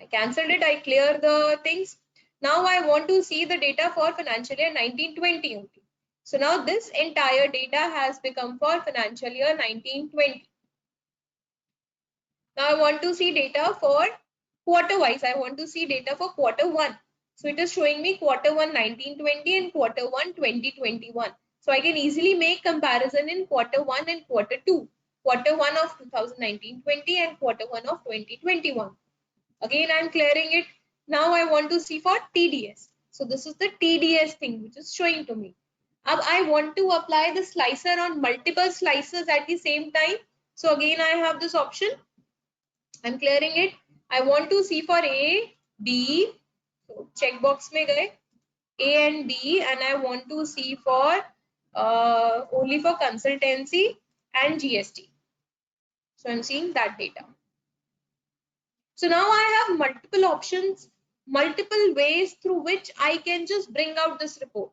I cancelled it, I clear the things. Now I want to see the data for financial year 1920 only. So now this entire data has become for financial year 1920. Now I want to see data for quarter wise. I want to see data for quarter 1. So it is showing me quarter 1 1920 and quarter 1 2021. So I can easily make comparison in quarter 1 and quarter 2. Quarter 1 of 2019-20 and quarter 1 of 2021. Again, I am clearing it. Now I want to see for TDS. So this is the TDS thing which is showing to me. Now I want to apply the slicer on multiple slicers at the same time. So again, I have this option. I'm clearing it. I want to see for A, B. So checkbox में गए A and B, and I want to see for only for consultancy and GST. So I'm seeing that data. So now I have multiple options, multiple ways through which I can just bring out this report.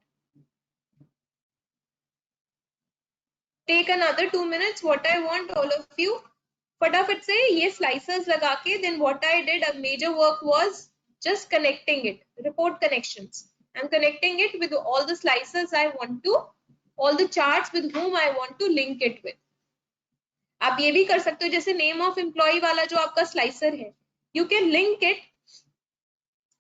Take another 2 minutes. What I want all of you, फटाफट से ये slicers लगा के, then what I did, a major work was just connecting it, report connections. I'm connecting it with all the slicers I want to, all the charts with whom I want to link it with. आप ये भी कर सकते हो, जैसे name of employee वाला जो आपका slicer है, you can link it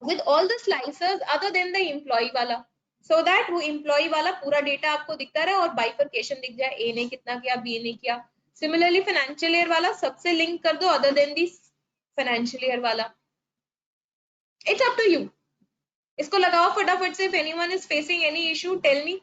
with all the slicers other than the employee वाला, so that वो employee वाला पूरा data आपको दिखता रहे और bifurcation दिख जाए, A ने कितना किया, B ने किया. Similarly financial year वाला सबसे link कर दो other than the financial year वाला. It's up to you. इसको लगाओ फटाफट से. If anyone is facing any issue, tell me.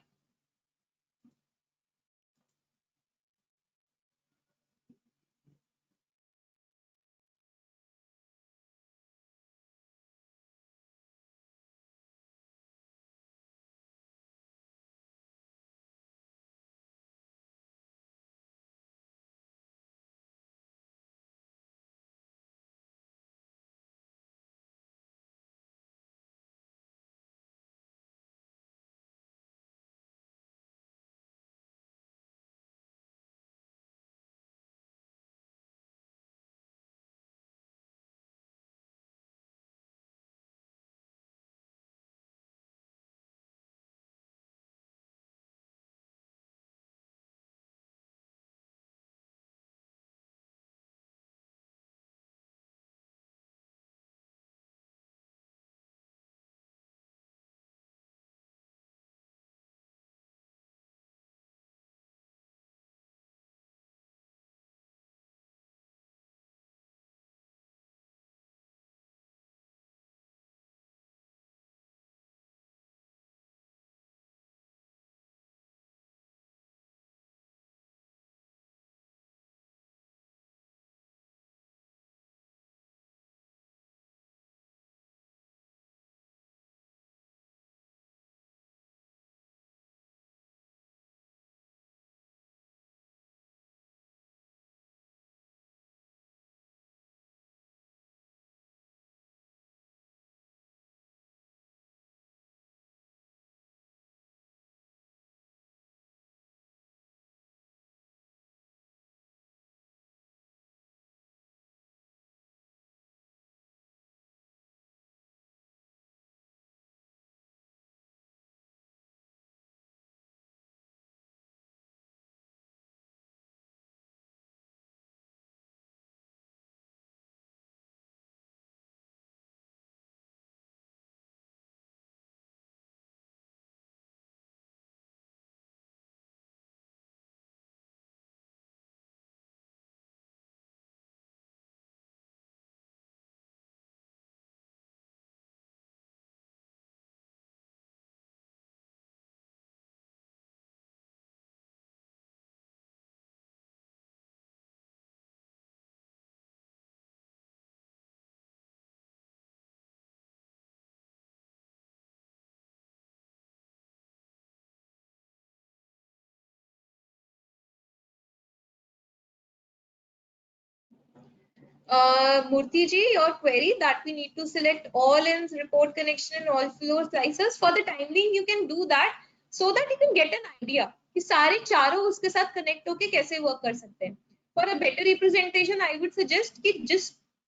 Murthy ji, your query that we need to select all ends, report connection and all flow slices. For the time being, you can do that so that you can get an idea कि सारे चारों उसके साथ connect होके कैसे work कर सकते हैं. For a better representation, I would suggest कि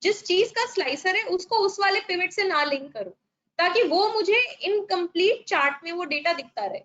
जिस चीज का slicer है उसको उस वाले pivot से ना link करो ताकि वो मुझे incomplete chart में वो data दिखता रहे.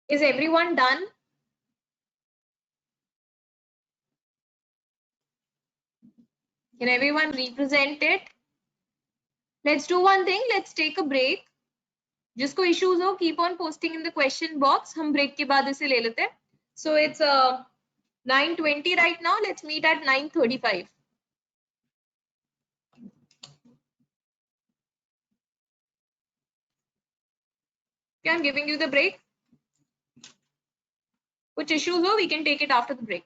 Is everyone done? Can everyone represent it? Let's do one thing. Let's take a break. जिसको issues हो, keep on posting in the question box. हम break के बाद इसे ले लेते हैं. So it's 9:20 right now. Let's meet at 9:35. Okay, I'm giving you the break. Which issues ho, we can take it after the break.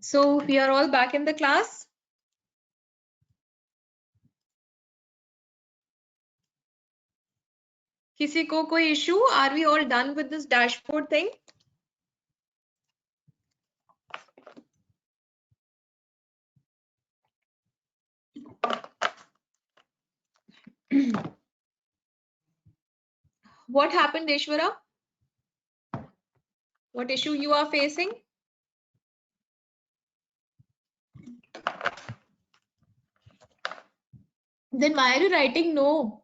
So we are all back in the class. किसी को कोई issue? Are we all done with this dashboard thing? What happened, Ishwara? What issue you are facing? Then why are you writing no?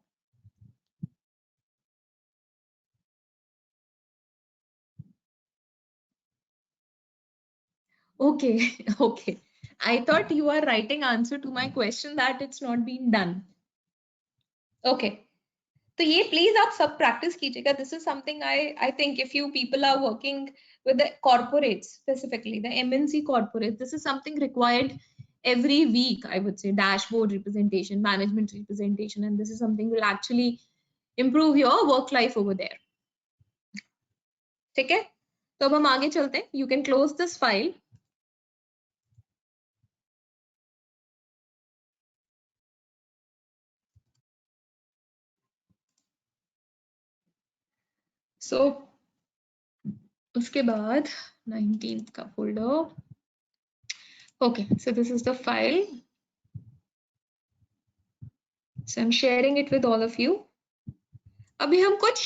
Okay, okay. I thought you are writing answer to my question that it's not been done. Okay. तो ये please आप सब practice कीजिएगा. This is something I think if you people are working with the corporates, specifically the MNC corporates, this is something required every week. I would say dashboard representation, management representation, and this is something will actually improve your work life over there. ठीक है, तो अब हम आगे चलते हैं. You can close this file. So उसके बाद 19th का folder. Okay, so this is the file. So I'm sharing it with all of you. अभी हम कुछ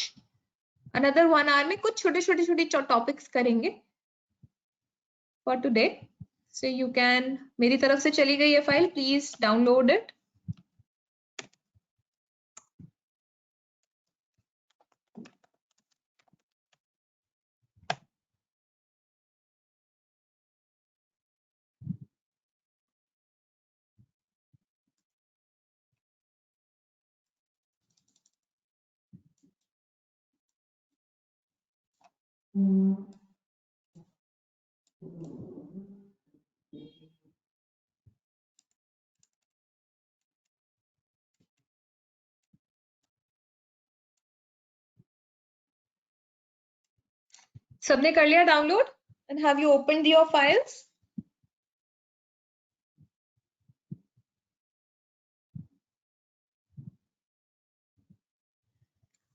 another 1 hour में कुछ छोटे टॉपिक्स करेंगे for today. So you can, मेरी तरफ से चली गई ये फाइल, प्लीज डाउनलोड इट. सबने कर लिया download? And have you opened your files?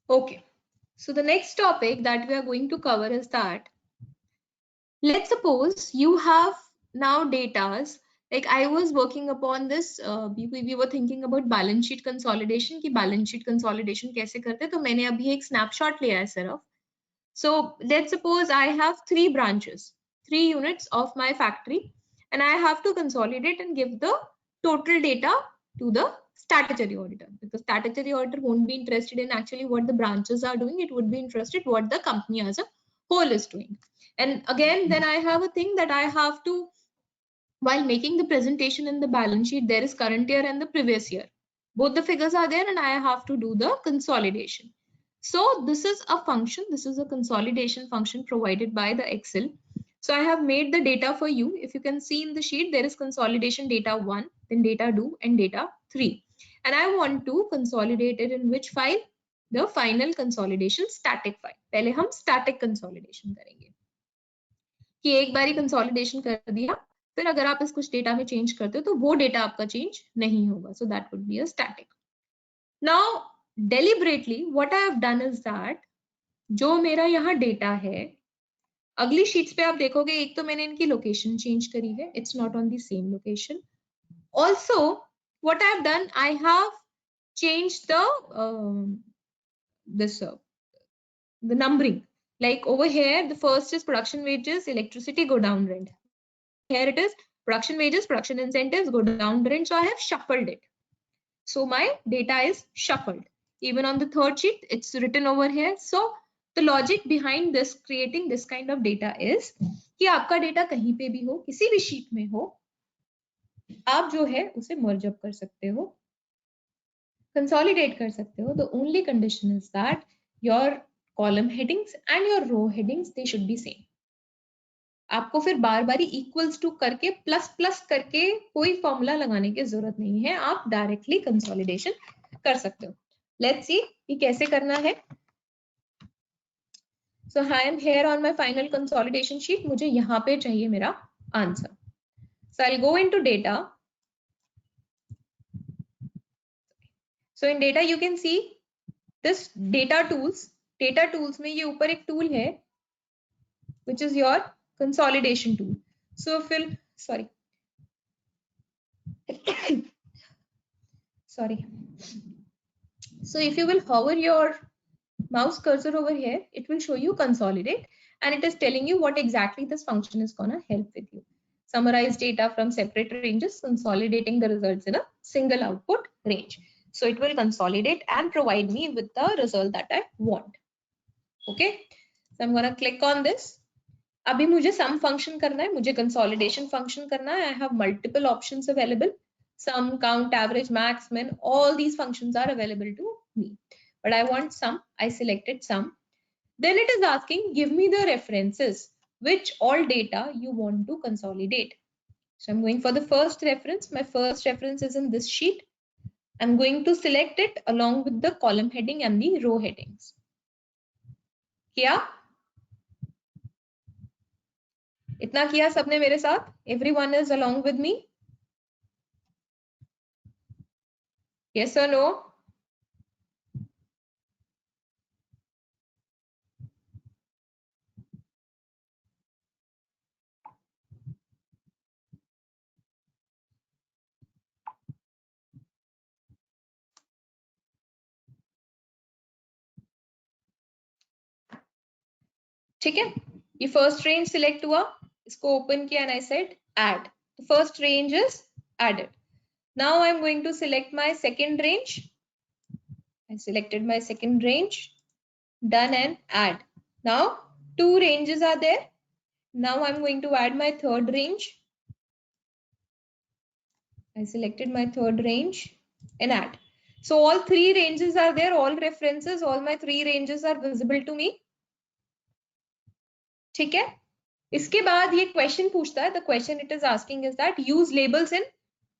Okay, so the next topic that we are going to cover is that, let's suppose you have now datas. Like I was working upon this, we were thinking about balance sheet consolidation, कि balance sheet consolidation कैसे करते, तो मैंने अभी एक snapshot लिया है सिर्फ. So let's suppose I have 3 branches, 3 units of my factory, and I have to consolidate and give the total data to the statutory auditor, because statutory auditor won't be interested in actually what the branches are doing. It would be interested what the company as a whole is doing. And again, then I have a thing that I have to, while making the presentation in the balance sheet, there is current year and the previous year. Both the figures are there and I have to do the consolidation. So this is a function, this is a consolidation function provided by the Excel. So I have made the data for you. If you can see in the sheet, there is consolidation data 1, then data 2 and data 3. And I want to consolidate it in which file? The final consolidation static file. पहले हम static consolidation करेंगे. कि एक बारी consolidation कर दिया, फिर अगर आप इस कुछ डेटा में चेंज करते हो तो वो डेटा आपका चेंज नहीं होगा. So that would be a static. Now deliberately what I have done is that, जो मेरा यहाँ डेटा है, अगली शीट्स पे आप देखोगे एक तो मैंने इनकी लोकेशन चेंज करी है, it's not on the same location. Also what I have done, I have changed the numbering. Like over here, the first is production wages, electricity, go down rent. Here it is production wages, production incentives, go down rent. So I have shuffled it. So my data is shuffled. Even on the third sheet, it's written over here. So the logic behind this, creating this kind of data is कि आपका data कहीं पे भी हो, किसी भी sheet में हो, आप जो है उसे merge up कर सकते हो, consolidate कर सकते हो. The only condition is that your column headings and your row headings, they should be same. आपको फिर बार बार इक्वल्स टू करके प्लस प्लस करके कोई फॉर्मूला लगाने की जरूरत नहीं है, आप डायरेक्टली कंसोलिडेशन कर सकते हो. लेट्स सी ये कैसे करना है. So I am here on my final consolidation sheet. मुझे यहाँ पे चाहिए मेरा answer. So I'll go into data. So in data you can see this data tools. Data tools में ये ऊपर एक tool है which is your consolidation tool. So sorry. Sorry. So if you will hover your mouse cursor over here, it will show you consolidate, and it is telling you what exactly this function is going to help with you. Summarize data from separate ranges, consolidating the results in a single output range. So it will consolidate and provide me with the result that I want. Okay. So I'm going to click on this. अभी मुझे sum function करना है, मुझे consolidation function करना है. I have multiple options available. Sum, count, average, max, min, all these functions are available to me. But I want sum. I selected sum. Then it is asking, give me the references, which all data you want to consolidate. So I'm going for the first reference. My first reference is in this sheet. I'm going to select it along with the column heading and the row headings. किया? इतना किया सबने मेरे साथ? Everyone is along with me? Yes or no? ठीक है, ये first range select हुआ, इसको open किया and I said add. The first range is added. Now I'm going to select my second range. I selected my second range, done and add. Now two ranges are there. Now I'm going to add my third range. I selected my third range and add. So all three ranges are there, all references, all my three ranges are visible to me. ठीक है, इसके बाद ये question पूछता है. The question it is asking is that use labels in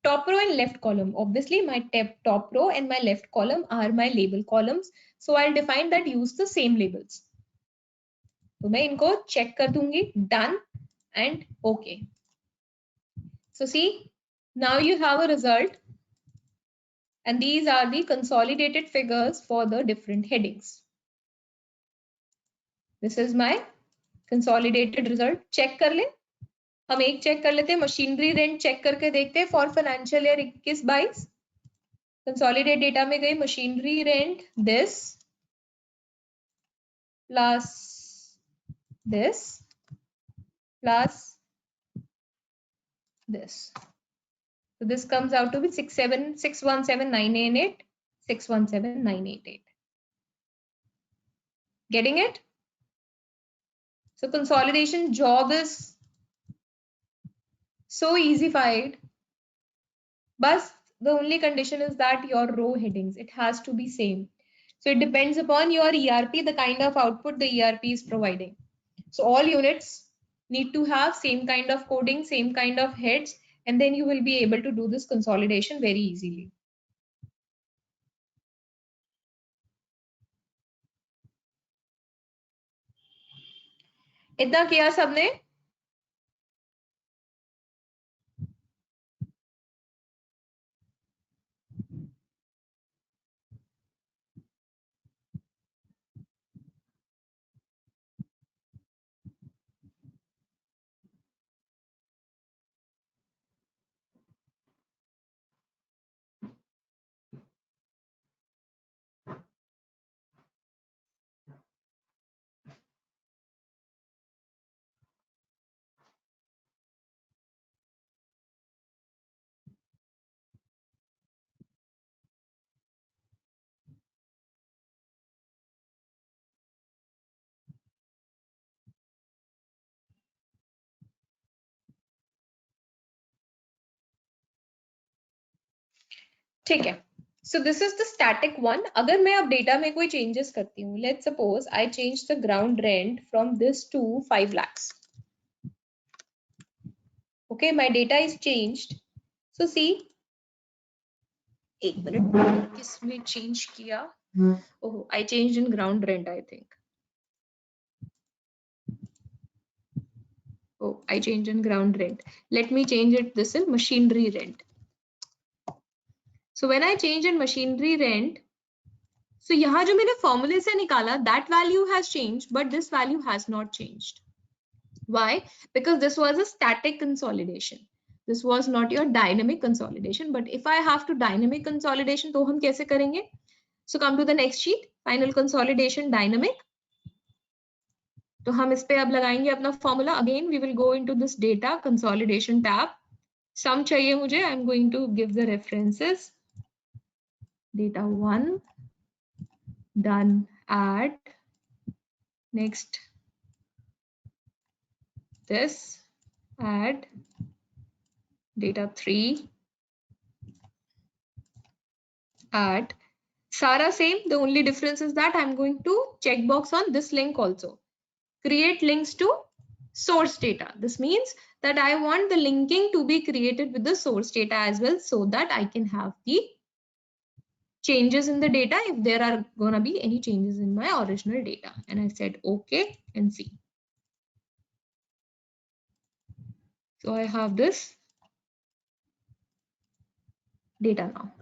top row and left column. Obviously my top row and my left column are my label columns, so I'll define that use the same labels. तो मैं इनको check कर दूंगी, done and okay. So see, now you have a result, and these are the consolidated figures for the different headings. This is my consolidated result. Check कर ले, हम एक check कर लेते हैं, मशीनरी रेंट चेक करके देखते हैं for financial year 21-22. Consolidate data में गई machinery rent this plus this plus this. So this comes out to be 617,988, 617,988. Getting it? So consolidation job is so easyfied. But the only condition is that your row headings, it has to be same. So it depends upon your ERP, the kind of output the ERP is providing. So all units need to have same kind of coding, same kind of heads, and then you will be able to do this consolidation very easily. इतना किया सबने? ठीक है. So this is the static one. अगर मैं अब data में कोई changes करती हूँ, let's suppose I change the ground rent from this to 5 lakhs. Okay, my data is changed. So see, एक मिनट, किसमें change किया? Oh, I changed in ground rent, I think. Oh, I changed in ground rent. Let me change it this in machinery rent. So when I change in machinery rent, so यहाँ जो मैंने formula से निकाला, that value has changed, but this value has not changed. Why? Because this was a static consolidation. This was not your dynamic consolidation. But if I have to dynamic consolidation, तो हम कैसे करेंगे? So come to the next sheet. Final consolidation dynamic. तो हम इस पे अब लगाएंगे अपना formula. Again, we will go into this data consolidation tab. Sum चाहिए मुझे. I'm going to give the references. Data 1. Done. Add. Next. This. Add. Data 3. Add. Sara same, the only difference is that I'm going to checkbox on this link also. Create links to source data. This means that I want the linking to be created with the source data as well, so that I can have the changes in the data if there are gonna be any changes in my original data. And I said okay and see. So I have this data now.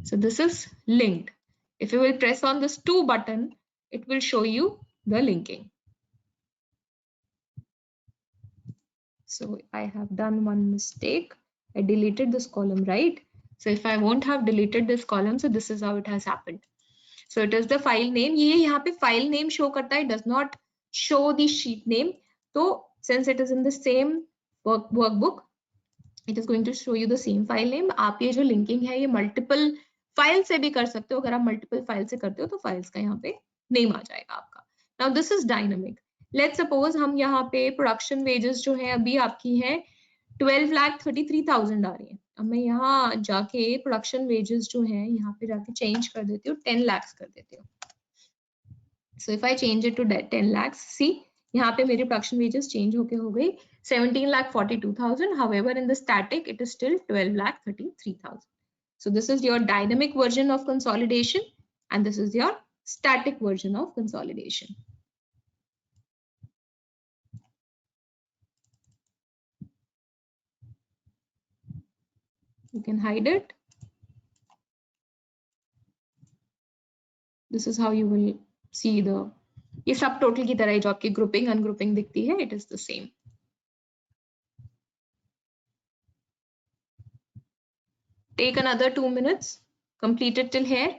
So this is linked. If you will press on this to button, it will show you the linking. So I have done one mistake. I deleted this column, right? So if I won't have deleted this column, so this is how it has happened. So it is the file name. ये यहाँ पे file name show करता है, does not show the sheet name. So since it is in the same workbook, it is going to show you the same file name. आप ये जो linking है ये multiple file से भी कर सकते हो. अगर आप multiple file से करते हो तो files का यहाँ पे name आ जाएगा आपका. Now this is dynamic. Let's suppose हम यहाँ पे production wages जो है अभी आपकी है 12,33,000 आ रही है. अब मैं यहाँ जाके production wages जो है यहाँ पे जाके change कर देती हूँ 10 lakhs कर देती हूँ. So if I change it to 10 lakhs, see यहाँ पे मेरी production wages change होके हो गई 17,42,000. However, in the static, it is still 12,33,000. So this is your dynamic version of consolidation, and this is your static version of consolidation. You can hide it. This is how you will see the ये सब total की तरह जो आपकी grouping ungrouping दिखती है, it is the same. Take another 2 minutes. Complete it till here.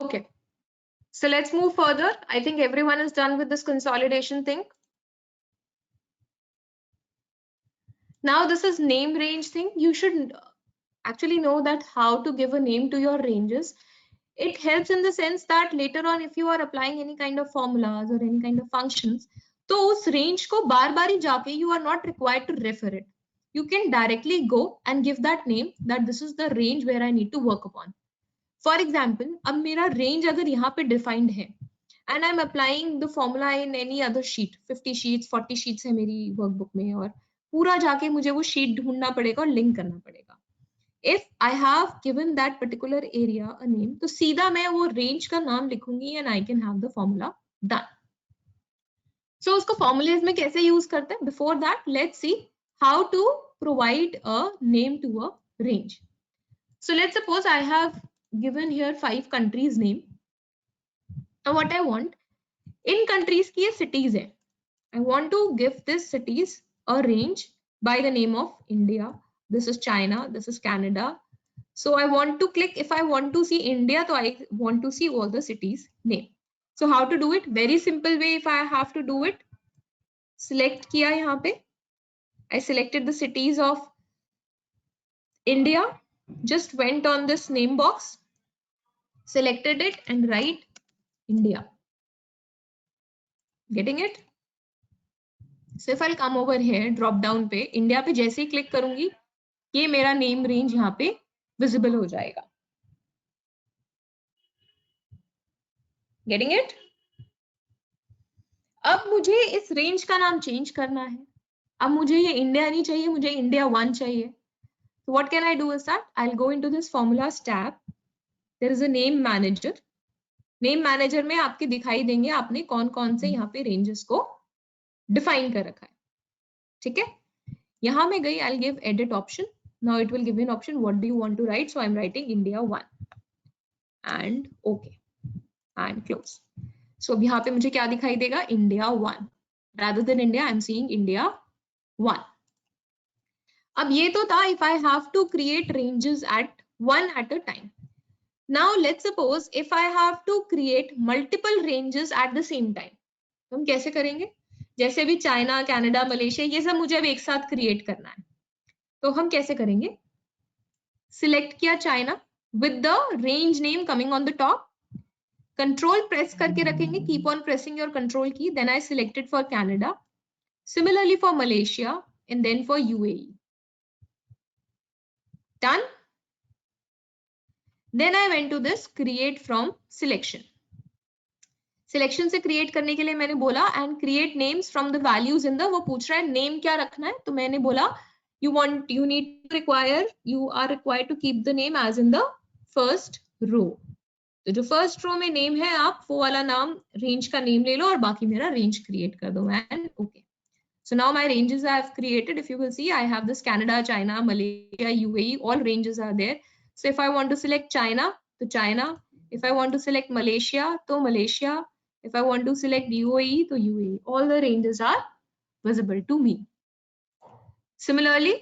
Okay. So let's move further. I think everyone is done with this consolidation thing. Now this is name range thing. You should actually know that how to give a name to your ranges. It helps in the sense that later on if you are applying any kind of formulas or any kind of functions, तो उस range को बार बार ही जाके you are not required to refer it. You can directly go and give that name that this is the range where I need to work upon. For example, अब मेरा range अगर यहाँ पे defined है and I'm applying the formula in any other sheet, 50 sheets, 40 sheets है मेरी workbook में और पूरा जाके मुझे वो sheet ढूंढना पड़ेगा और link करना पड़ेगा. If I have given that particular area a name, तो सीधा मैं वो range का नाम लिखूंगी and I can have the formula done. So उसको formulas में कैसे use करते हैं? Before that, let's see how to provide a name to a range. So let's suppose I have given here 5 countries name. Now what I want, in countries की ये cities है. I want to give this cities a range by the name of India. This is China. This is Canada. So I want to click, if I want to see India, so I want to see all the cities name. So how to do it? Very simple way. If I have to do it, select किया यहाँ पे. I selected the cities of India. Just went on this name box, selected it and write India. Getting it? So if I'll come over here, drop down पे, India पे जैसे ही click करूंगी, ये मेरा name range यहाँ पे visible हो जाएगा. Getting it? अब मुझे इस रेंज का नाम चेंज करना है. अब मुझे ये इंडिया नहीं चाहिए, मुझे इंडिया 1 चाहिए. So what can I do is that I'll go into this formulas tab. There is a name manager. Name manager में आपके दिखाई देंगे आपने कौन कौन से यहाँ पे रेंजेस को डिफाइन कर रखा है. ठीक है, यहाँ मैं गई, I'll give edit option. Now it will give me an option, what do you want to write? So I'm writing India 1 and okay and close. So अब यहाँ पे मुझे क्या दिखाई देगा? India 1. Rather than India, I'm seeing India 1. अब ये तो था if I have to create ranges at one at a time. Now let's suppose if I have to create multiple ranges at the same time. तो हम कैसे करेंगे? जैसे भी चाइना, कनाडा, मलेशिया, ये सब मुझे अब एक साथ क्रिएट करना है. तो हम कैसे करेंगे? सिलेक्ट किया China with the range name coming on the top. Control press करके रखेंगे, keep on pressing your control key. Then I selected for Canada. Similarly for Malaysia and then for UAE. Done. Then I went to this create from selection. Selection से create करने के लिए मैंने बोला and create names from the values in the, वो पूछ रहा है name क्या रखना है, तो मैंने बोला you are required to keep the name as in the first row. तो जो फर्स्ट रो में नेम है आप वो वाला नाम रेंज का नेम ले लो और बाकी मेरा रेंज क्रिएट कर दो and okay. So now my ranges I have created. If you will see, I have this Canada, China, Malaysia, UAE, all ranges are there. So if I want to select China, to China. If I want to select Malaysia, to Malaysia. If I want to select UAE, to UAE. All the ranges are visible to me. Similarly,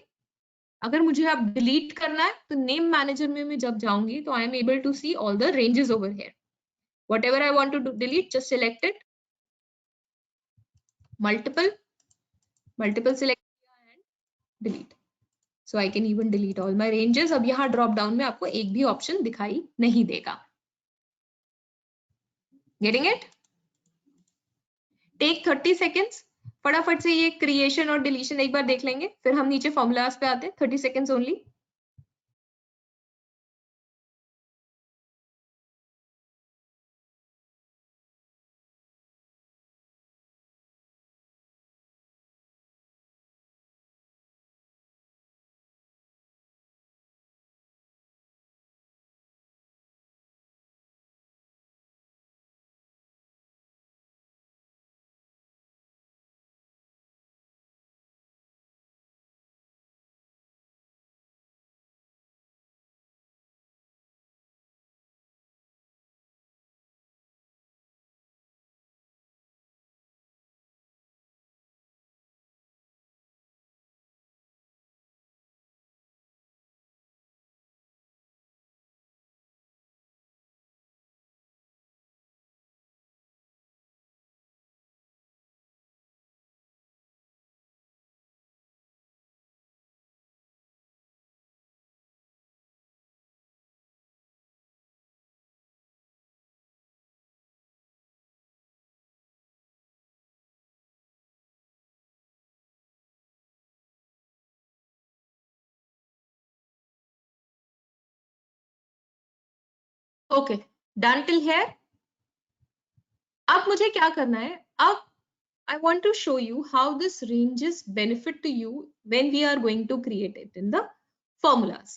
अगर मुझे अब delete करना है तो name manager में मैं जब जाऊंगी तो I am able to see all the ranges over here. Whatever I want to delete, just select it. Multiple select and delete. So I can even delete all my ranges. अब यहाँ drop down में आपको एक भी option दिखाई नहीं देगा. Getting it? Take 30 seconds. फटाफट से ये creation और deletion एक बार देख लेंगे, फिर हम नीचे formulas पे आते हैं. 30 seconds only. Okay, done till here. अब मुझे क्या करना है, अब I want to show you how this ranges benefit to you when we are going to create it in the formulas.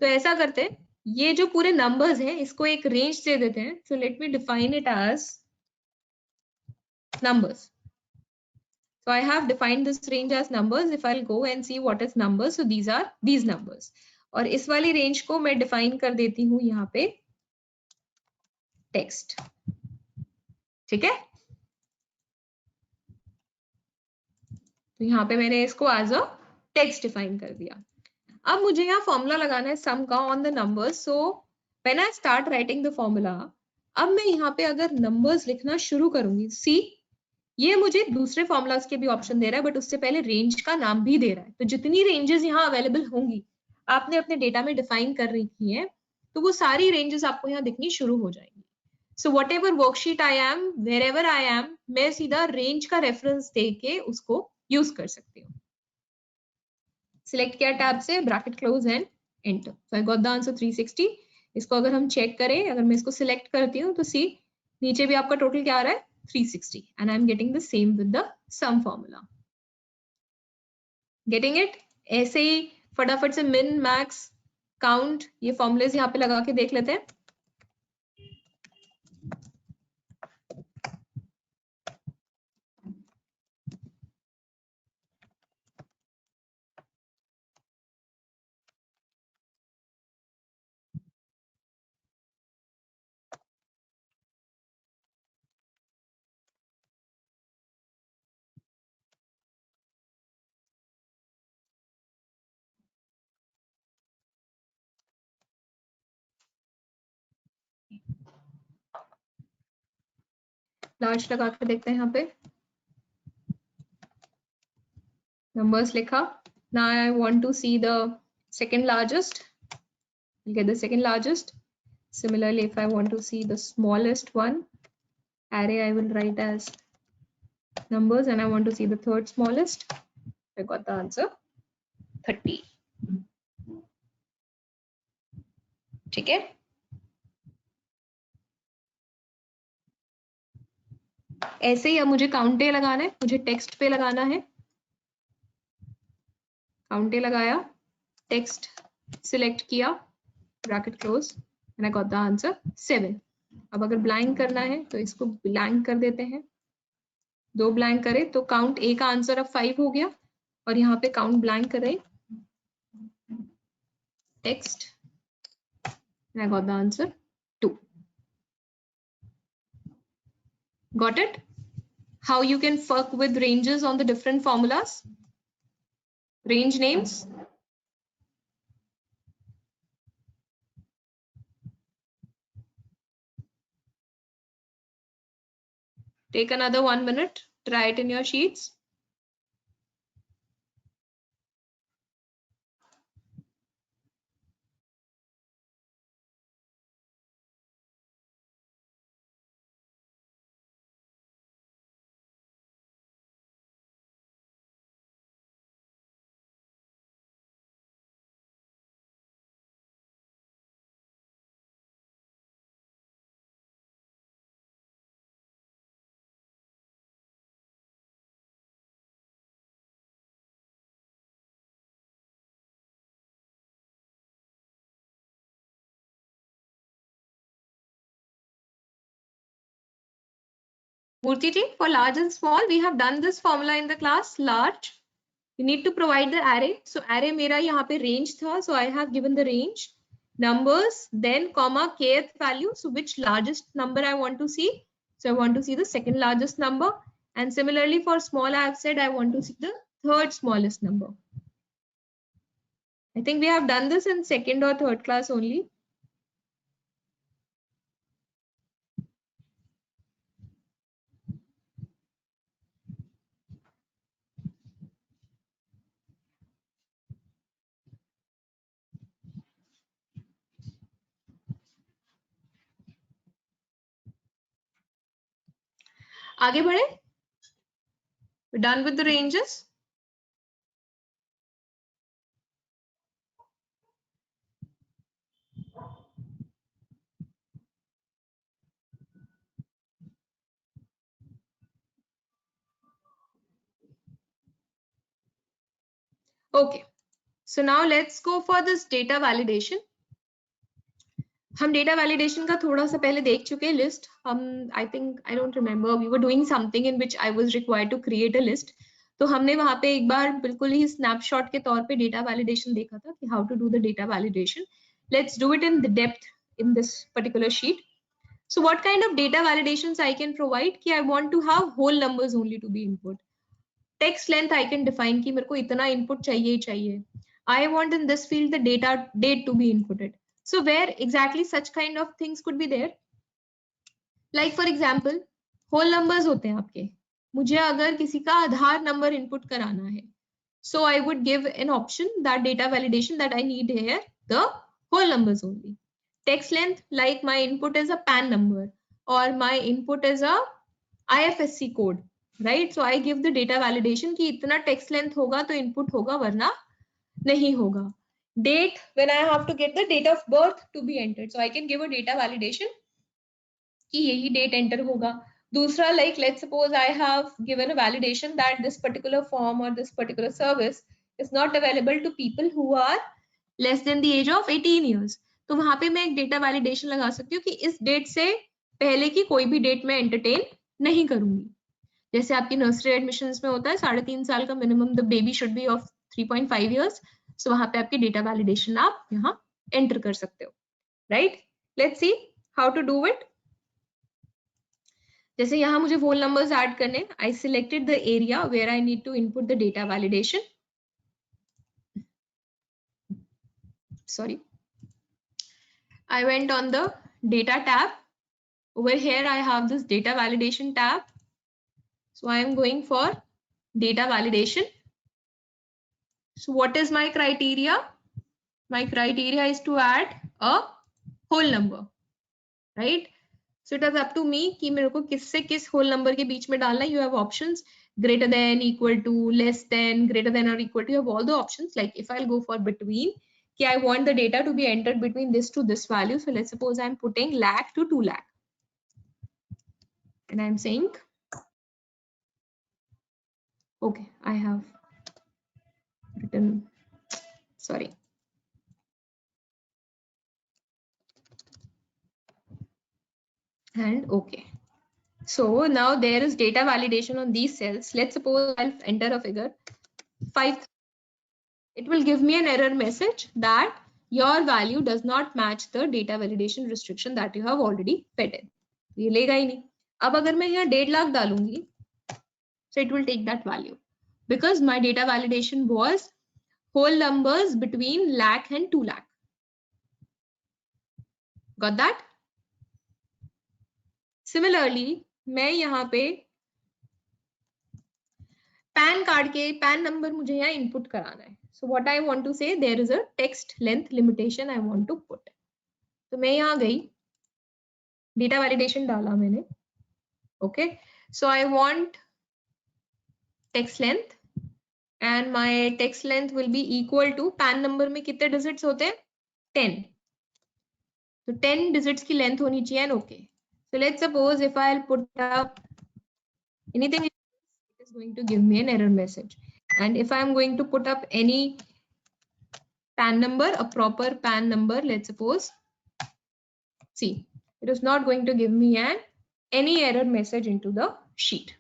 तो ऐसा करते हैं, ये जो पूरे numbers हैं इसको एक range दे देते हैं. So let me define it as numbers. So I have defined this range as numbers. If I'll go and see what is numbers, so these are these numbers. और इस वाली range को मैं define कर देती हूँ यहाँ पे text. ठीक है, तो यहाँ पे मैंने इसको एज अ टेक्स्ट डिफाइन कर दिया. अब मुझे यहाँ फॉर्मूला लगाना है सम का on the numbers. So when I start writing the formula, अब मैं यहाँ पे अगर नंबर्स लिखना शुरू करूंगी, सी ये मुझे दूसरे फॉर्मूलाज के भी ऑप्शन दे रहा है, बट उससे पहले रेंज का नाम भी दे रहा है. तो जितनी रेंजेस यहाँ अवेलेबल होंगी आपने अपने डेटा में डिफाइन कर रखी है, तो वो सारी रेंजेस आपको यहाँ दिखनी शुरू हो जाएंगी. So whatever worksheet I am, wherever I am, मैं सीधा रेंज का रेफरेंस दे के उसको यूज कर सकती हूँ. सिलेक्ट किया टैब से, bracket close and enter. So I got the answer 360. इसको अगर हम चेक करें, अगर मैं इसको सिलेक्ट करती हूँ तो सी नीचे भी आपका टोटल क्या आ रहा है, 360, and I am getting the same with the sum formula. Getting it? ऐसे ही फटाफट से मिन, मैक्स, काउंट, ये फॉर्मूलेज यहाँ पे लगा के देख लेते हैं. लार्ज लगा के देखते हैं यहाँ पे. Numbers लिखा. Now I want to see the second largest. I'll get the second largest. Similarly, if I want to see the smallest one, array I will write as numbers, and I want to see the third smallest. I got the answer 30. ठीक है, ऐसे ही अब मुझे count day लगाना है, मुझे text पे लगाना है. काउंट डे लगाया, टेक्स्ट सिलेक्ट किया, bracket close, and I got the answer 7. अब अगर ब्लैंक करना है तो इसको ब्लैंक कर देते हैं. 2 ब्लैंक करे तो काउंट ए का आंसर अब 5 हो गया, और यहाँ पे काउंट ब्लैंक करें, text, and I got the answer 2. Got it? How you can fuck with ranges on the different formulas? Range names. Take another 1 minute, try it in your sheets. Murthy ji, for large and small, we have done this formula in the class. Large, you need to provide the array. So array मेरा यहाँ पे range था, so I have given the range. Numbers, then comma kth value. So which largest number I want to see? So I want to see the second largest number. And similarly for small, I have said I want to see the third smallest number. I think we have done this in second or third class only. आगे बढ़े. We're done with the ranges. Okay, so now let's go for this data validation. हम data validation का थोड़ा सा पहले देख चुके हैं लिस्ट. हम I don't remember we were doing something in which I was required to create a list. तो हमने वहां पे एक बार बिल्कुल ही स्नैपशॉट के तौर पे डेटा वैलिडेशन देखा था कि how to do the data validation. Let's do it in the depth in this particular sheet. So what kind of data validations I can provide कि I want to have whole numbers only to be input. Text length I can define कि मेरे को इतना input चाहिए ही चाहिए. I want in this field the data date to be inputted. So where exactly such kind of things could be there? Like for example, whole numbers होते हैं आपके. मुझे अगर किसी का आधार नंबर इनपुट कराना है, so I would give an option that data validation that I need here the whole numbers only. Text length, like my input is a PAN number or my input is a IFSC code, right? So I give the data validation कि इतना text length होगा तो input होगा वरना नहीं होगा. Date, when I have to get the date of birth to be entered, so I can give a data validation कि यही date enter होगा. दूसरा, like let's suppose I have given a validation that this particular form or this particular service is not available to people who are less than the age of 18 years. तो वहां पे मैं एक data validation लगा सकती हूँ कि इस डेट से पहले की कोई भी डेट मैं एंटरटेन नहीं करूंगी. जैसे आपकी नर्सरी एडमिशंस में होता है 3.5 साल का minimum, the baby should be of 3.5 years. सो वहां पे आपकी डेटा वैलिडेशन आप यहाँ एंटर कर सकते हो, right. Let's see how to do it. जैसे यहाँ मुझे whole numbers ऐड करने, I selected the area where I need to input the data validation. Sorry. I went on the data tab. Over here I have this data validation tab. So I am going for data validation. So what is my criteria? My criteria is to add a whole number, right? So it is up to me कि मेरे को किस से किस whole number के बीच में डालना है. You have options greater than, equal to, less than, greater than or equal to. You have all the options. Like if I'll go for between, कि I want the data to be entered between this to this value. So let's suppose I'm putting lakh to 2 lakh. And I'm saying, okay, I have written, sorry. And okay. So now there is data validation on these cells. Let's suppose I'll enter a figure 5. It will give me an error message that your value does not match the data validation restriction that you have already fed in. ये लेगा ही नहीं. अब अगर मैं यहाँ 1.5 लाख डालूंगी, so it will take that value because my data validation was whole numbers between lakh and 2 lakh. Got that? Similarly, मैं यहाँ पे पैन कार्ड के पैन नंबर मुझे यहाँ इनपुट कराना है. So what I want to say, there is a text length limitation I want to put. तो मैं यहाँ गई, डेटा वैलिडेशन डाला मैंने. Okay, so I want text length and my text length will be equal to pan number में कितने digits होते हैं? 10. तो 10 डिजिट्स की लेंथ होनी चाहिए. And okay, so let's suppose if I'll put up anything, it is going to give me an error message. And if I'm going to put up any PAN number, a proper PAN number, let's suppose, see, it is not going to give me any error message into the sheet.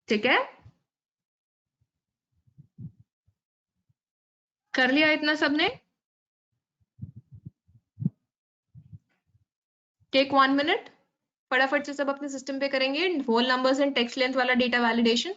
ठीक है? कर लिया इतना सबने? Take 1 minute. फटाफट से सब अपने सिस्टम पे करेंगे whole numbers and text length वाला data validation.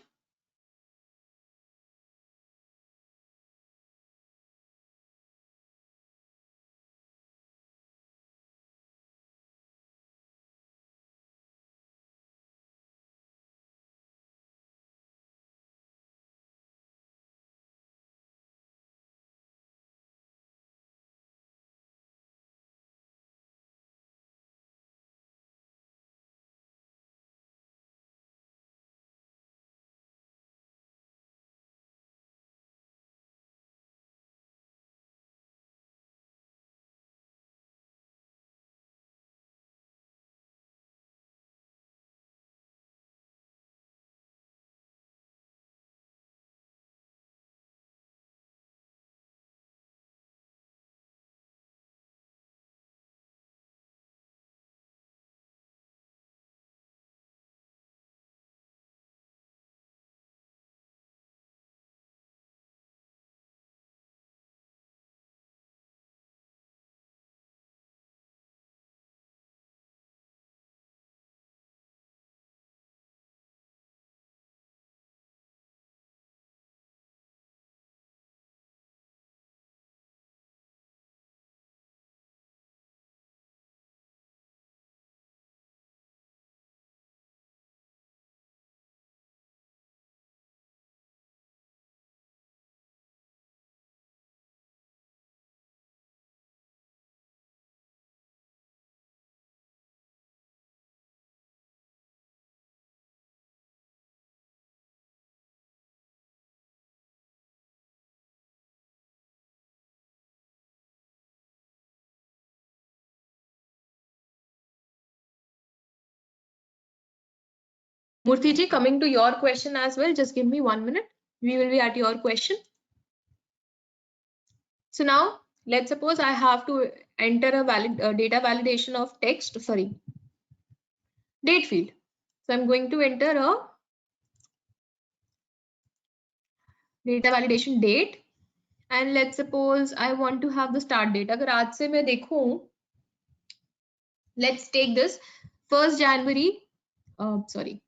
Murthy ji, coming to your question as well, just give me 1 minute. We will be at your question. So now let's suppose I have to enter a data validation of text, sorry, date field. So I'm going to enter a data validation date, and let's suppose I want to have the start date. अगर आज से मैं देखूं, let's take this 1st January, sorry,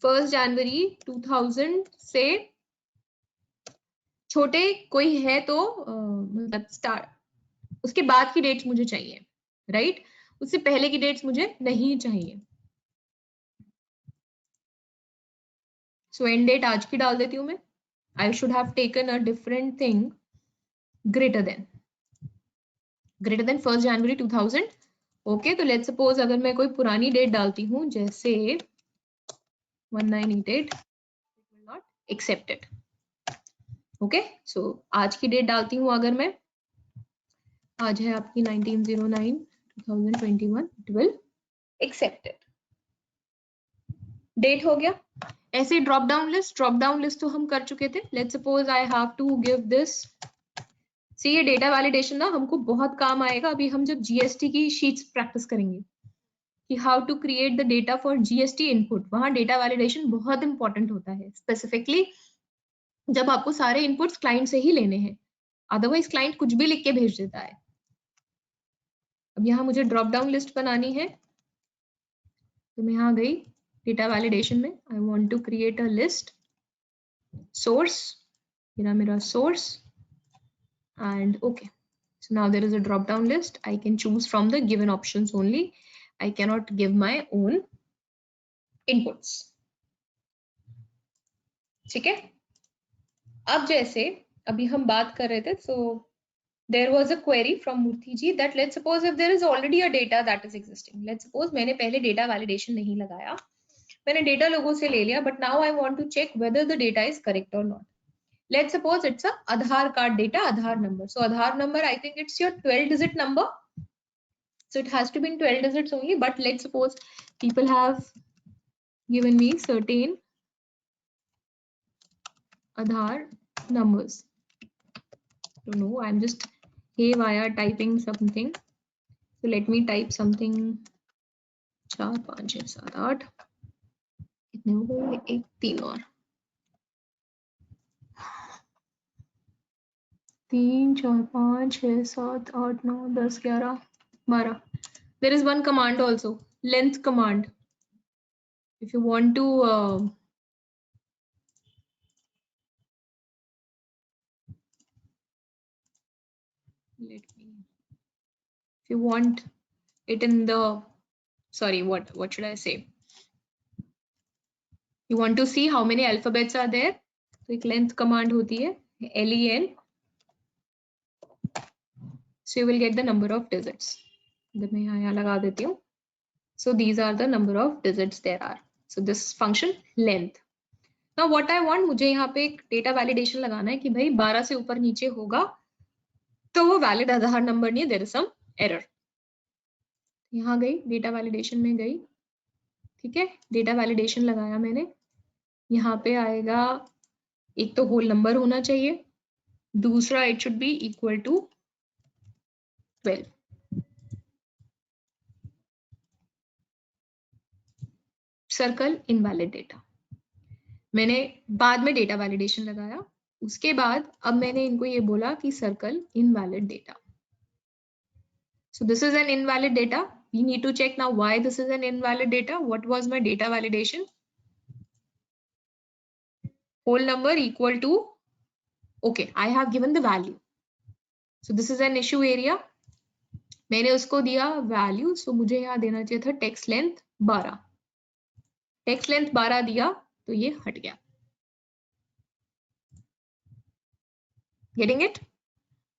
1st January 2000 से छोटे कोई है तो मतलब स्टार्ट उसके बाद की डेट्स मुझे चाहिए, राइट? उससे पहले की डेट्स मुझे नहीं चाहिए. सो एंड डेट आज की डाल देती हूँ मैं. I should have taken a different thing greater than 1st January 2000. Okay, तो लेट्स सपोज अगर मैं कोई पुरानी डेट डालती हूँ जैसे 1988, नॉट एक्सेप्टेड. ओके, सो आज की डेट डालती हूँ अगर मैं, आज है आपकी 1909 2021, इट विल एक्सेप्टेड. डेट हो गया. ऐसे ड्रॉप डाउन लिस्ट तो हम कर चुके थे. Let's suppose I have to give this. See ये डेटा वैलिडेशन ना हमको बहुत काम आएगा अभी हम जब जीएसटी की शीट्स प्रैक्टिस करेंगे कि how to create the data for GST input. वहां डेटा वैलिडेशन बहुत इंपॉर्टेंट होता है, स्पेसिफिकली जब आपको सारे इनपुट्स क्लाइंट से ही लेने हैं. अदरवाइज क्लाइंट कुछ भी लिख के भेज देता है. अब यहाँ मुझे ड्रॉप डाउन लिस्ट बनानी है, तो मैं यहाँ गई डेटा वैलिडेशन में. I want to create a list source. मेरा source and okay, so now there is a drop down list. I can choose from the given options only. I cannot give my own inputs. ठीक है. अब जैसे अभी हम बात कर रहे थे, so there was a query from Murthy ji that let's suppose if there is already a data that is existing. Let's suppose मैंने पहले data validation नहीं लगाया, मैंने data लोगों से ले लिया, but now I want to check whether the data is correct or not. Let's suppose it's a Aadhaar card data, Aadhaar number. So Aadhaar number, I think it's your 12-digit number. So it has to be in 12 digits only. But let's suppose people have given me certain Aadhaar numbers. Don't know. I'm just haywire typing something. So let me type something. 4, 5, 6, 7, 8. कितने हो गए? 1, 3 और 3, 4, 5, 6, 7, 8, 9, 10, 11, 12. There is one command also, length command. If you want to if you want it in the, sorry, what should I say? You want to see how many alphabets are there? तो एक length command होती है, len. So you will get the number of digits. मैं यहाँ लगा देती हूँ. So these are the number of digits there are. So this function length. Now what I want, मुझे यहाँ पे एक data validation लगाना है कि भाई 12 से ऊपर नीचे होगा तो वो valid आधार नंबर नहीं है, there is some error. यहाँ गई data validation में गई, ठीक है. data validation लगाया मैंने. यहाँ पे आएगा, एक तो whole number होना चाहिए, दूसरा it should be equal to 12. Circle invalid data. मैंने बाद में डेटा वैलिडेशन लगाया, उसके बाद अब मैंने इनको ये बोला कि circle invalid data. So this is an invalid data. We need to check now why this is an invalid data. What was my data validation? Whole number equal to, okay, I have given the value. So this is an issue area. मैंने उसको दिया value. So मुझे यहाँ देना चाहिए था text length 12. Text length 12 दिया तो ये हट गया. Getting it?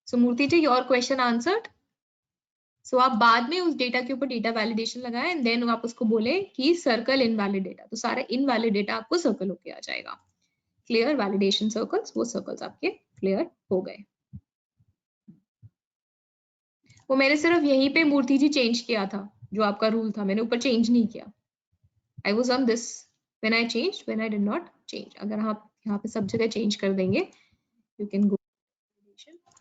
So Murthy ji, your question answered. So आप बाद में उस डेटा के ऊपर डेटा वैलिडेशन लगाए एंड देन आप उसको बोले कि सर्कल इनवैलिड डेटा, तो सारा इनवैलिड डेटा आपको सर्कल होके आ जाएगा. क्लियर? वैलिडेशन सर्कल्स, वो सर्कल्स आपके क्लियर हो गए. वो मैंने सिर्फ यहीं पे मूर्ति जी चेंज किया था, जो आपका रूल था, मैंने ऊपर चेंज नहीं किया. I was on this when I changed, when I did not change. अगर आप यहाँ पे सब जगह change कर देंगे, you can go.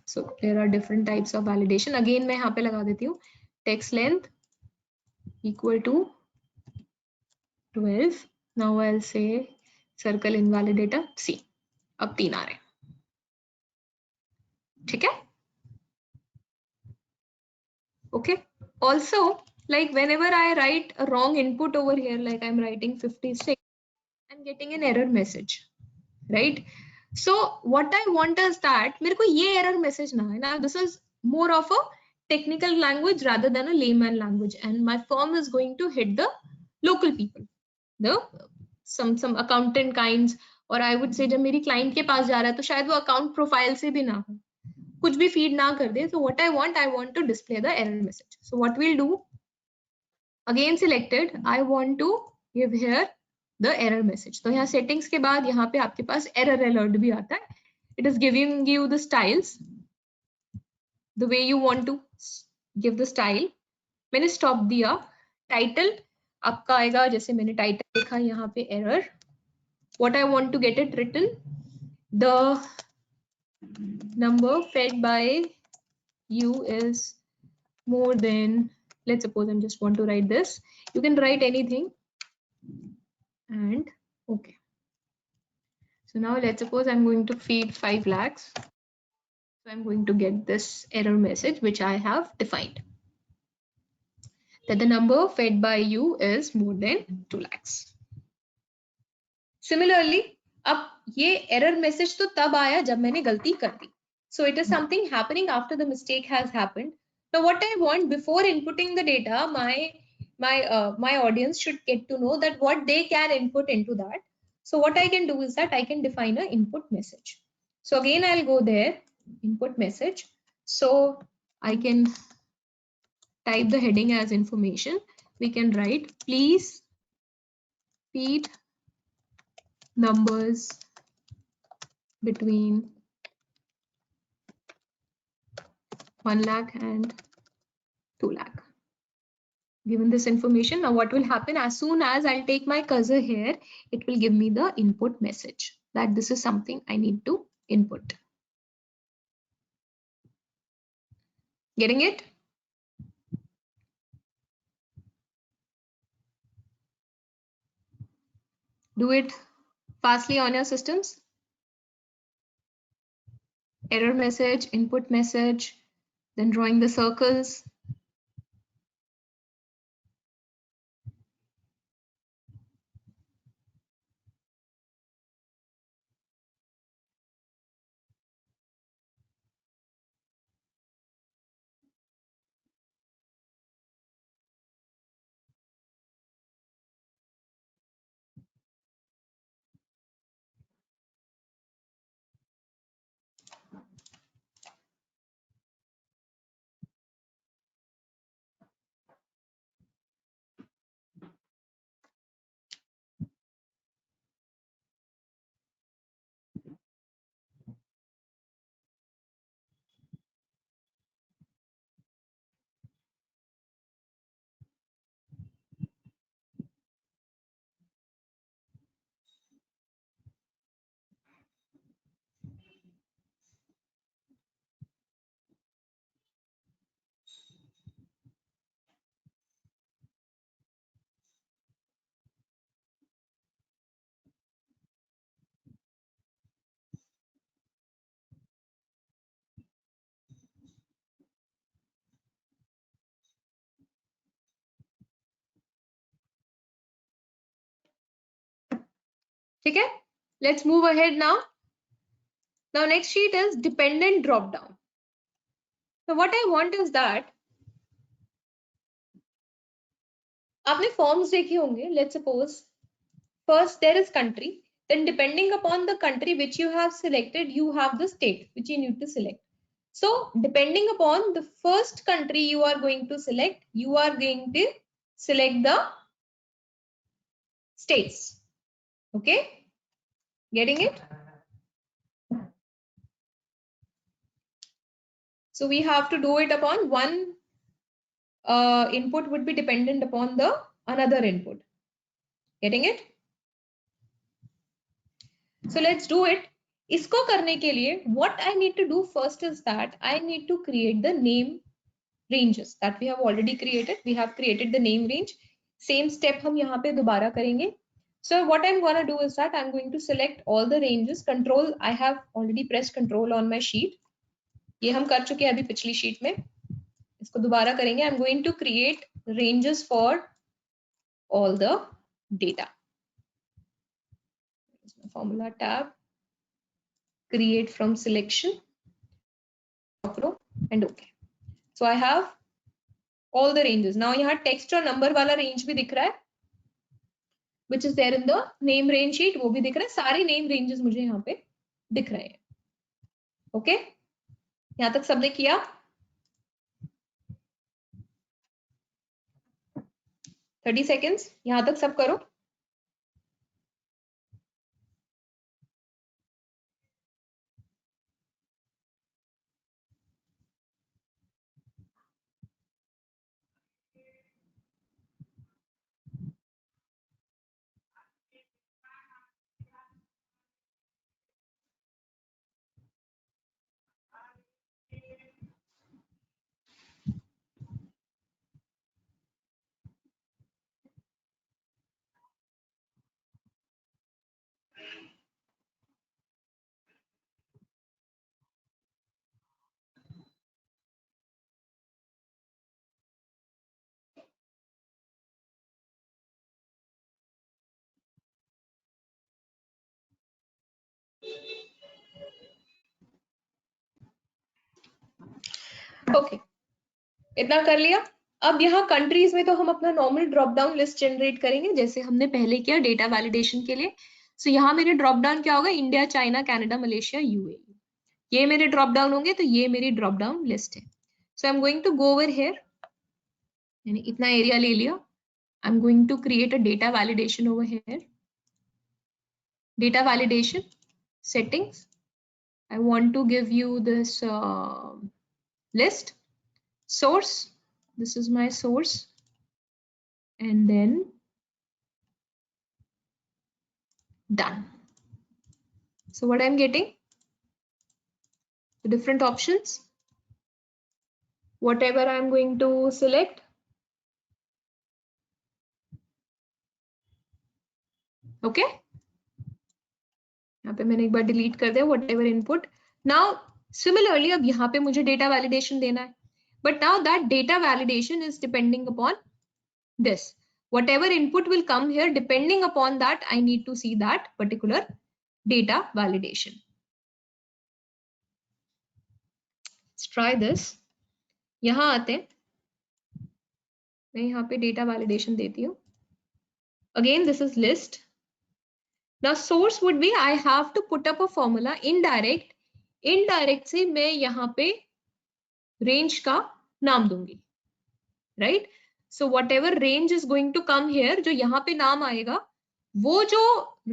So there are different types of validation. Again मैं यहाँ पे लगा देती हूँ text length equal to 12. Now I'll say circle invalidator C. अब 3 आ रहे हैं. ठीक है? Okay. Also, like whenever I write a wrong input over here, like I'm writing 56, I'm getting an error message, right? So what I want is that मेरे को ये error message ना है. Now this is more of a technical language rather than a layman language, and my firm is going to hit the local people, the some accountant kinds, or I would say जब मेरी client के पास जा रहा है तो शायद वो account profile से भी ना हो, कुछ भी feed ना कर दे. So what I want to display the error message. So what we'll do, again selected, I want to give here the error message. तो यहाँ settings के बाद यहाँ पे आपके पास error alert भी आता है. It is giving you the styles, the way you want to give the style. मैंने stop दिया. Title आपका आएगा जैसे मैंने title लिखा यहाँ पे error. What I want to get it written, the number fed by you is more than, let's suppose I just want to write this. You can write anything and okay. So now let's suppose I'm going to feed 5 lakhs. So I'm going to get this error message which I have defined, that the number fed by you is more than 2 lakhs. Similarly, अब ये error message तो तब आया जब मैंने गलती कर दी. So it is something happening after the mistake has happened. Now what I want, before inputting the data, my audience should get to know that what they can input into that. So what I can do is that I can define an input message. So again I'll go there, input message. So I can type the heading as information. We can write, please feed numbers between 1 lakh and 2 lakh. Given this information, now what will happen, as soon as I'll take my cursor here, it will give me the input message that this is something I need to input. Getting it? Do it fastly on your systems. Error message, input message, then drawing the circles. Okay, let's move ahead now. Now next sheet is dependent drop down. So what I want is that, आपने forms देखे होंगे. Let's suppose first there is country, then depending upon the country which you have selected, you have the state which you need to select. So depending upon the first country you are going to select, you are going to select the states. Okay, getting it? So we have to do it upon one input would be dependent upon the another input. Getting it? So let's do it. इसको करने के लिए what I need to do first is that I need to create the name ranges that we have already created. We have created the name range. Same step हम यहाँ पे दोबारा करेंगे. So what I'm going to do is that I'm going to select all the ranges. Control, I have already pressed control on my sheet. ये हम कर चुके हैं अभी पिछली sheet में. इसको दोबारा करेंगे. I'm going to create ranges for all the data. Formula tab, create from selection, top row, and OK. So I have all the ranges. Now यहाँ text और number वाला range भी दिख रहा है, which is there in the name range sheet. वो भी दिख रहा है. सारे name ranges मुझे यहाँ पे दिख रहे हैं. Okay? यहाँ तक सबने किया? 30 seconds. यहाँ तक सब करो. Okay. इतना कर लिया. अब यहाँ कंट्रीज में तो हम अपना normal drop down list generate करेंगे जैसे हमने पहले किया डेटा वैलिडेशन के लिए. सो यहाँ मेरे ड्रॉप डाउन क्या होगा? India, China, Canada, Malaysia, UAE. ये मेरे ड्रॉप डाउन होंगे तो ये मेरी ड्रॉप डाउन लिस्ट है. So I am going to go over here. यानी इतना एरिया ले लिया. I am going to create a data validation over here. Data validation settings. I want to give you this list. Source. This is my source. And then done. So what I'm getting? The different options. Whatever I'm going to select. Okay. यहाँ पे मैंने एक बार delete कर दिया whatever input. Now similarly अब यहाँ पे मुझे data validation देना है. But now that data validation is depending upon this. Whatever input will come here, depending upon that, I need to see that particular data validation. Let's try this. यहाँ आते हैं. मैं यहाँ पे data validation देती हूँ. Again, this is list. Now source would be I have to put up a formula indirect. Indirect से मैं यहाँ पे range का नाम दूंगी. Right? So whatever range is going to come here, जो यहाँ पे नाम आएगा, वो जो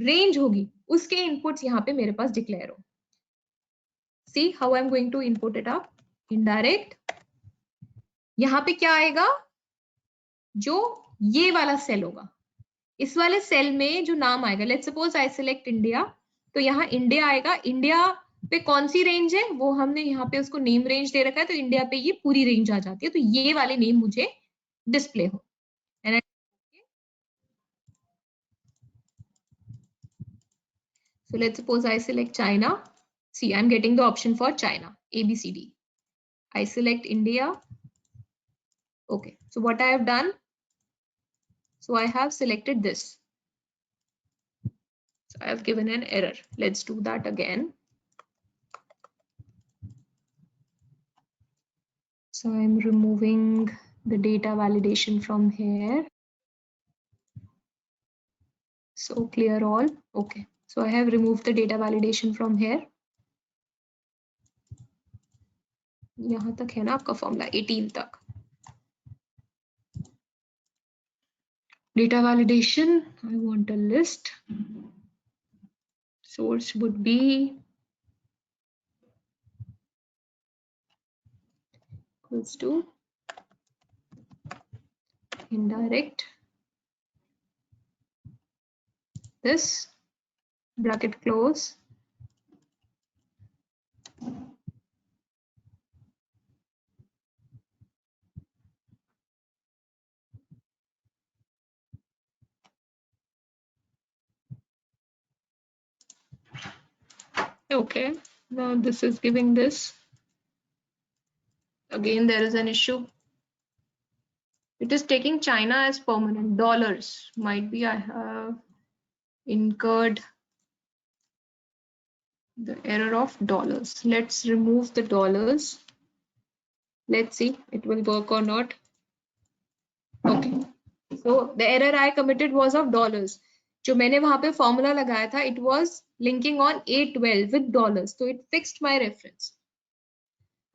range होगी, उसके inputs यहाँ पे मेरे पास declare हो. See how I'm going to input it up. Indirect. यहाँ पे क्या आएगा? जो ये वाला सेल होगा. इस वाले सेल में जो नाम आएगा, let's suppose I select India, तो यहाँ इंडिया आएगा. इंडिया पे कौन सी रेंज है वो हमने यहाँ पे उसको नेम रेंज दे रखा है, तो इंडिया पे ये पूरी रेंज आ जाती है. तो ये वाले नेम मुझे डिस्प्ले हो. So let's suppose I select China. See, I'm getting the option for China, A, B, C, D. I select India. Okay, so what I have done, so I have selected this. So I have given an error. Let's do that again. So I'm removing the data validation from here. So clear all. Okay. So I have removed the data validation from here. यहाँ तक है ना आपका formula 18 तक. Data validation, I want a list. Source would be equals to indirect this, bracket close. Okay, now this is giving this. Again, there is an issue. It is taking China as permanent. Dollars. Might be I have incurred the error of dollars. Let's remove the dollars. Let's see it will work or not. Okay. So the error I committed was of dollars. जो मैंने वहां पे formula लगाया था, it was linking on A12 with dollars. So it fixed my reference.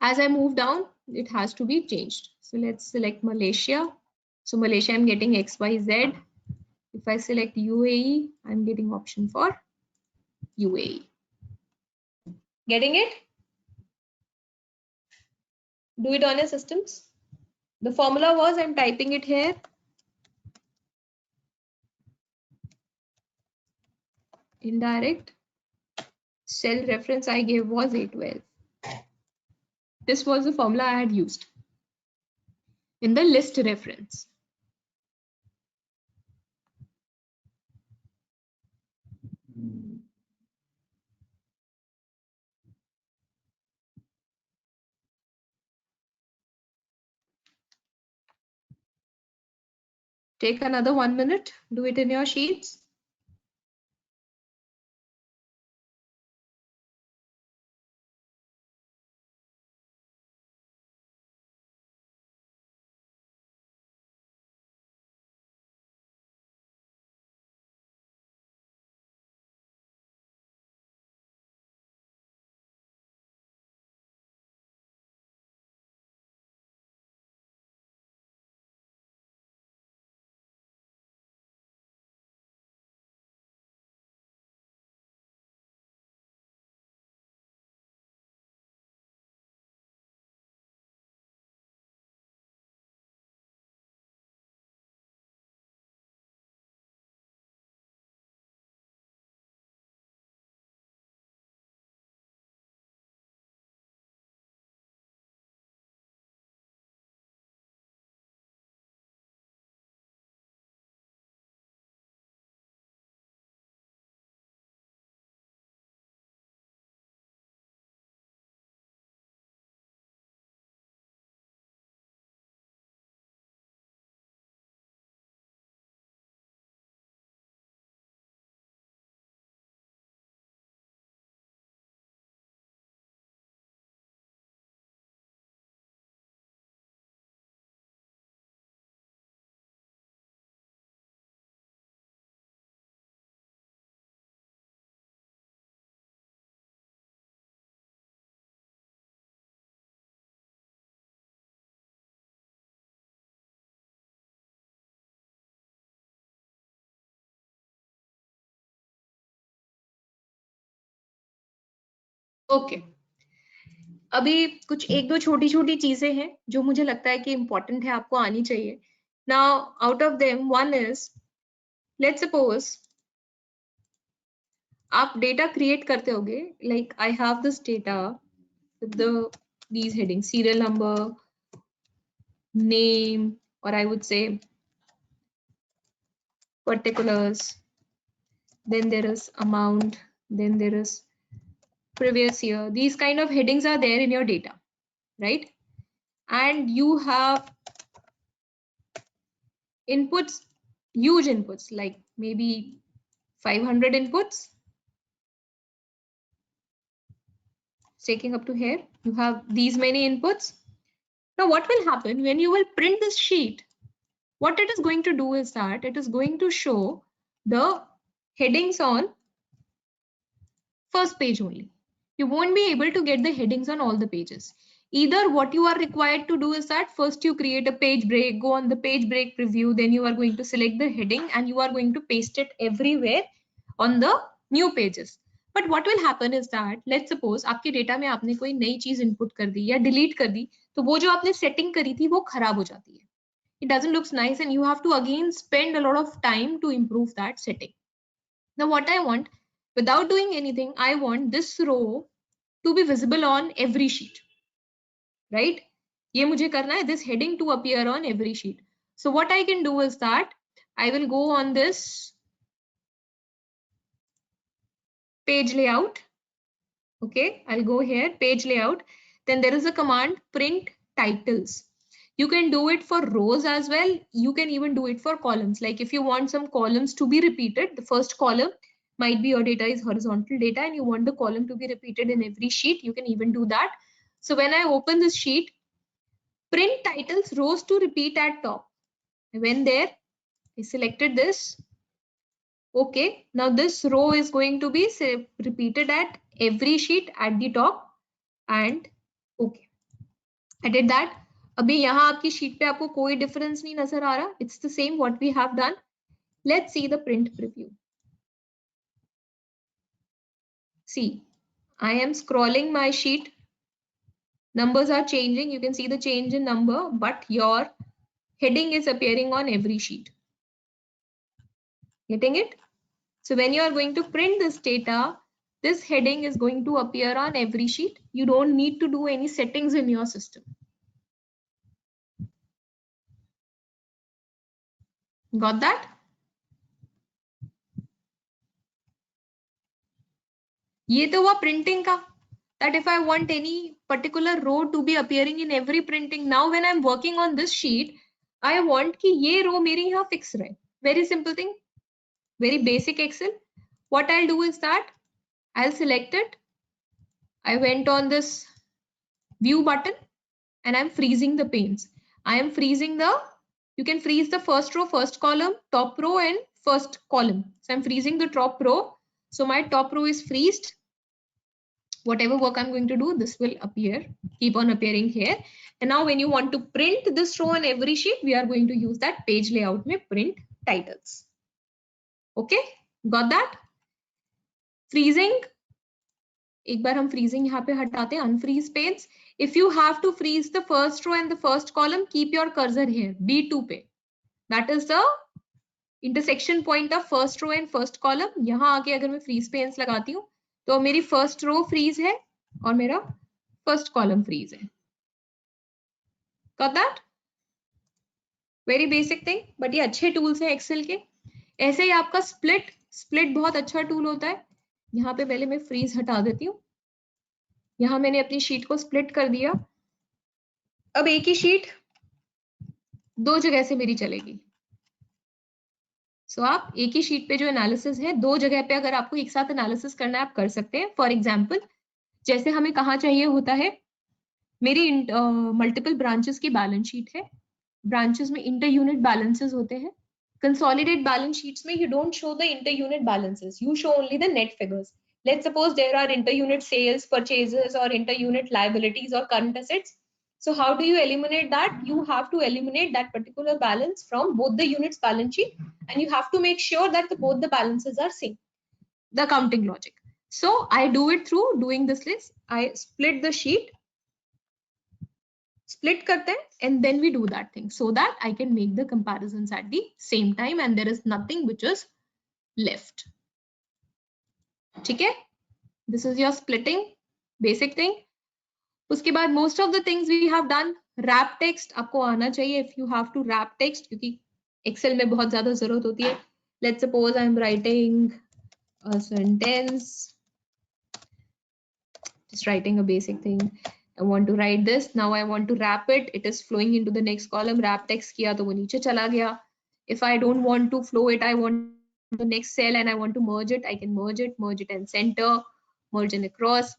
As I move down, it has to be changed. So let's select Malaysia. So Malaysia, I'm getting XYZ. If I select UAE, I'm getting option for UAE. Getting it? Do it on your systems. The formula was, I'm typing it here. Indirect. Cell reference I gave was A12. This was the formula I had used in the list reference. Take another 1 minute. Do it in your sheets. Okay. अभी कुछ एक दो छोटी छोटी चीजें हैं जो मुझे लगता है कि इंपॉर्टेंट है, आपको आनी चाहिए. Now out of them one is, let's suppose आप डेटा क्रिएट करते होगे, like I have this data with these headings, serial number, name, or I would say particulars, then there is amount, then there is previous year. These kind of headings are there in your data, right? And you have inputs, huge inputs, like maybe 500 inputs. Taking up to here, you have these many inputs. Now what will happen when you will print this sheet? What it is going to do is that it is going to show the headings on first page only. You won't be able to get the headings on all the pages. Either what you are required to do is that first you create a page break, go on the page break preview, then you are going to select the heading and you are going to paste it everywhere on the new pages. But what will happen is that, let's suppose आपके data में आपने कोई नई चीज input कर दी या delete कर दी, तो वो जो आपने सेटिंग करी थी वो खराब हो जाती है. It doesn't look nice and you have to again spend a lot of time to improve that setting. Now what I want, without doing anything, I want this row to be visible on every sheet, right? ये मुझे करना है, this heading to appear on every sheet. So what I can do is that I will go on this page layout. Okay, I'll go here, page layout. Then there is a command print titles. You can do it for rows as well. You can even do it for columns. Like if you want some columns to be repeated, the first column might be your data is horizontal data and you want the column to be repeated in every sheet, you can even do that. So when I open this sheet, print titles rows to repeat at top. I went there, I selected this. Okay, now this row is going to be repeated at every sheet at the top and okay, I did that. अभी यहाँ आपकी sheet पे आपको कोई difference नहीं नजर आ रहा. It's the same what we have done. Let's see the print preview. See, I am scrolling my sheet. Numbers are changing. You can see the change in number, but your heading is appearing on every sheet. Getting it? So when you are going to print this data, this heading is going to appear on every sheet. You don't need to do any settings in your system. Got that? ये तो हुआ printing का. That if I want any particular row to be appearing in every printing, now when I'm working on this sheet, I want कि ये row मेरी यहाँ fix रहे. Very simple thing. Very basic Excel. What I'll do is that I'll select it. I went on this view button and I'm freezing the panes. I am freezing the, you can freeze the first row, first column, top row and first column. So I'm freezing the top row. So my top row is freezed. Whatever work I'm going to do, this will appear, keep on appearing here. And now when you want to print this row on every sheet, we are going to use that page layout में print titles. Okay, got that? Freezing. एक बार हम freezing यहाँ पे हटाते हैं, unfreeze panes. If you have to freeze the first row and the first column, keep your cursor here, B2 पे. That is the intersection point of first row and first column. यहाँ आके अगर मैं freeze panes लगाती हूँ, तो मेरी first row freeze है और मेरा first column freeze है. Got that? Very basic thing, but ये अच्छे tools हैं Excel के. ऐसे ही आपका split बहुत अच्छा tool होता है. यहाँ पे पहले मैं freeze हटा देती हूँ. यहाँ मैंने अपनी शीट को स्प्लिट कर दिया. अब एक ही शीट दो जगह से मेरी चलेगी. सो आप एक ही शीट पे जो एनालिसिस है, दो जगह पे अगर आपको एक साथ एनालिसिस करना है आप कर सकते हैं. फॉर एग्जांपल, जैसे हमें कहाँ चाहिए होता है, मेरी मल्टीपल ब्रांचेस की बैलेंस शीट है. ब्रांचेस में इंटर यूनिट बैलेंसेस होते हैं. कंसोलिडेट बैलेंस शीट्स में you don't show the inter unit balances, you show only the net figures. Let's suppose there are inter-unit sales, purchases, or inter-unit liabilities or current assets. So how do you eliminate that? You have to eliminate that particular balance from both the units balance sheet, and you have to make sure that both the balances are same. The accounting logic. So I do it through doing this list. I split the sheet, split karte hain, and then we do that thing so that I can make the comparisons at the same time and there is nothing which is left. ठीक है? This is your splitting, basic thing. उसके बाद most of the things we have done. Wrap text आपको आना चाहिए if you have to wrap text, क्योंकि Excel में बहुत ज़्यादा ज़रूरत होती है. Let's suppose I'm writing a sentence, just writing a basic thing. I want to write this. Now I want to wrap it. It is flowing into the next column. Wrap text किया तो वो नीचे चला गया. If I don't want to flow it, I want the next cell and I want to merge it. I can merge it and center, merge and across.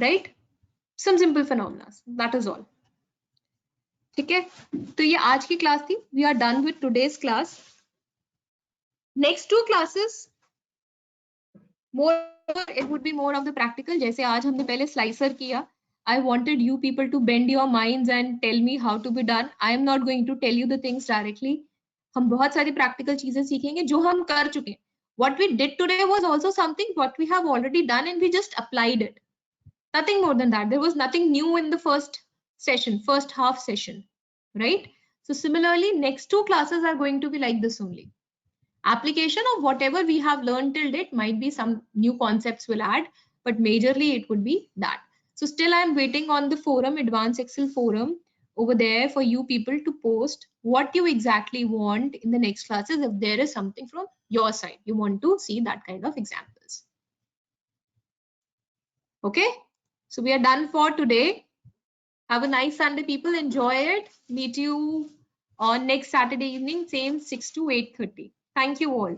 Right? Some simple phenomena. That is all. ठीक है? तो ये आज की class थी. We are done with today's class. Next two classes, more it would be more of the practical. जैसे आज हमने पहले slicer किया. I wanted you people to bend your minds and tell me how to be done. I am not going to tell you the things directly. हम बहुत सारी practical चीजें सीखेंगे जो हम कर चुके हैं. What we did today was also something what we have already done and we just applied it. Nothing more than that. There was nothing new in the first session, first half session, right? So similarly, next two classes are going to be like this only. Application of whatever we have learned till date, might be some new concepts will add, but majorly it would be that. So still I'm waiting on the forum, Advanced Excel forum over there for you people to post what you exactly want in the next classes. If there is something from your side, you want to see that kind of examples. Okay, so we are done for today. Have a nice Sunday, people. Enjoy it. Meet you on next Saturday evening, same 6 to 8:30. Thank you all.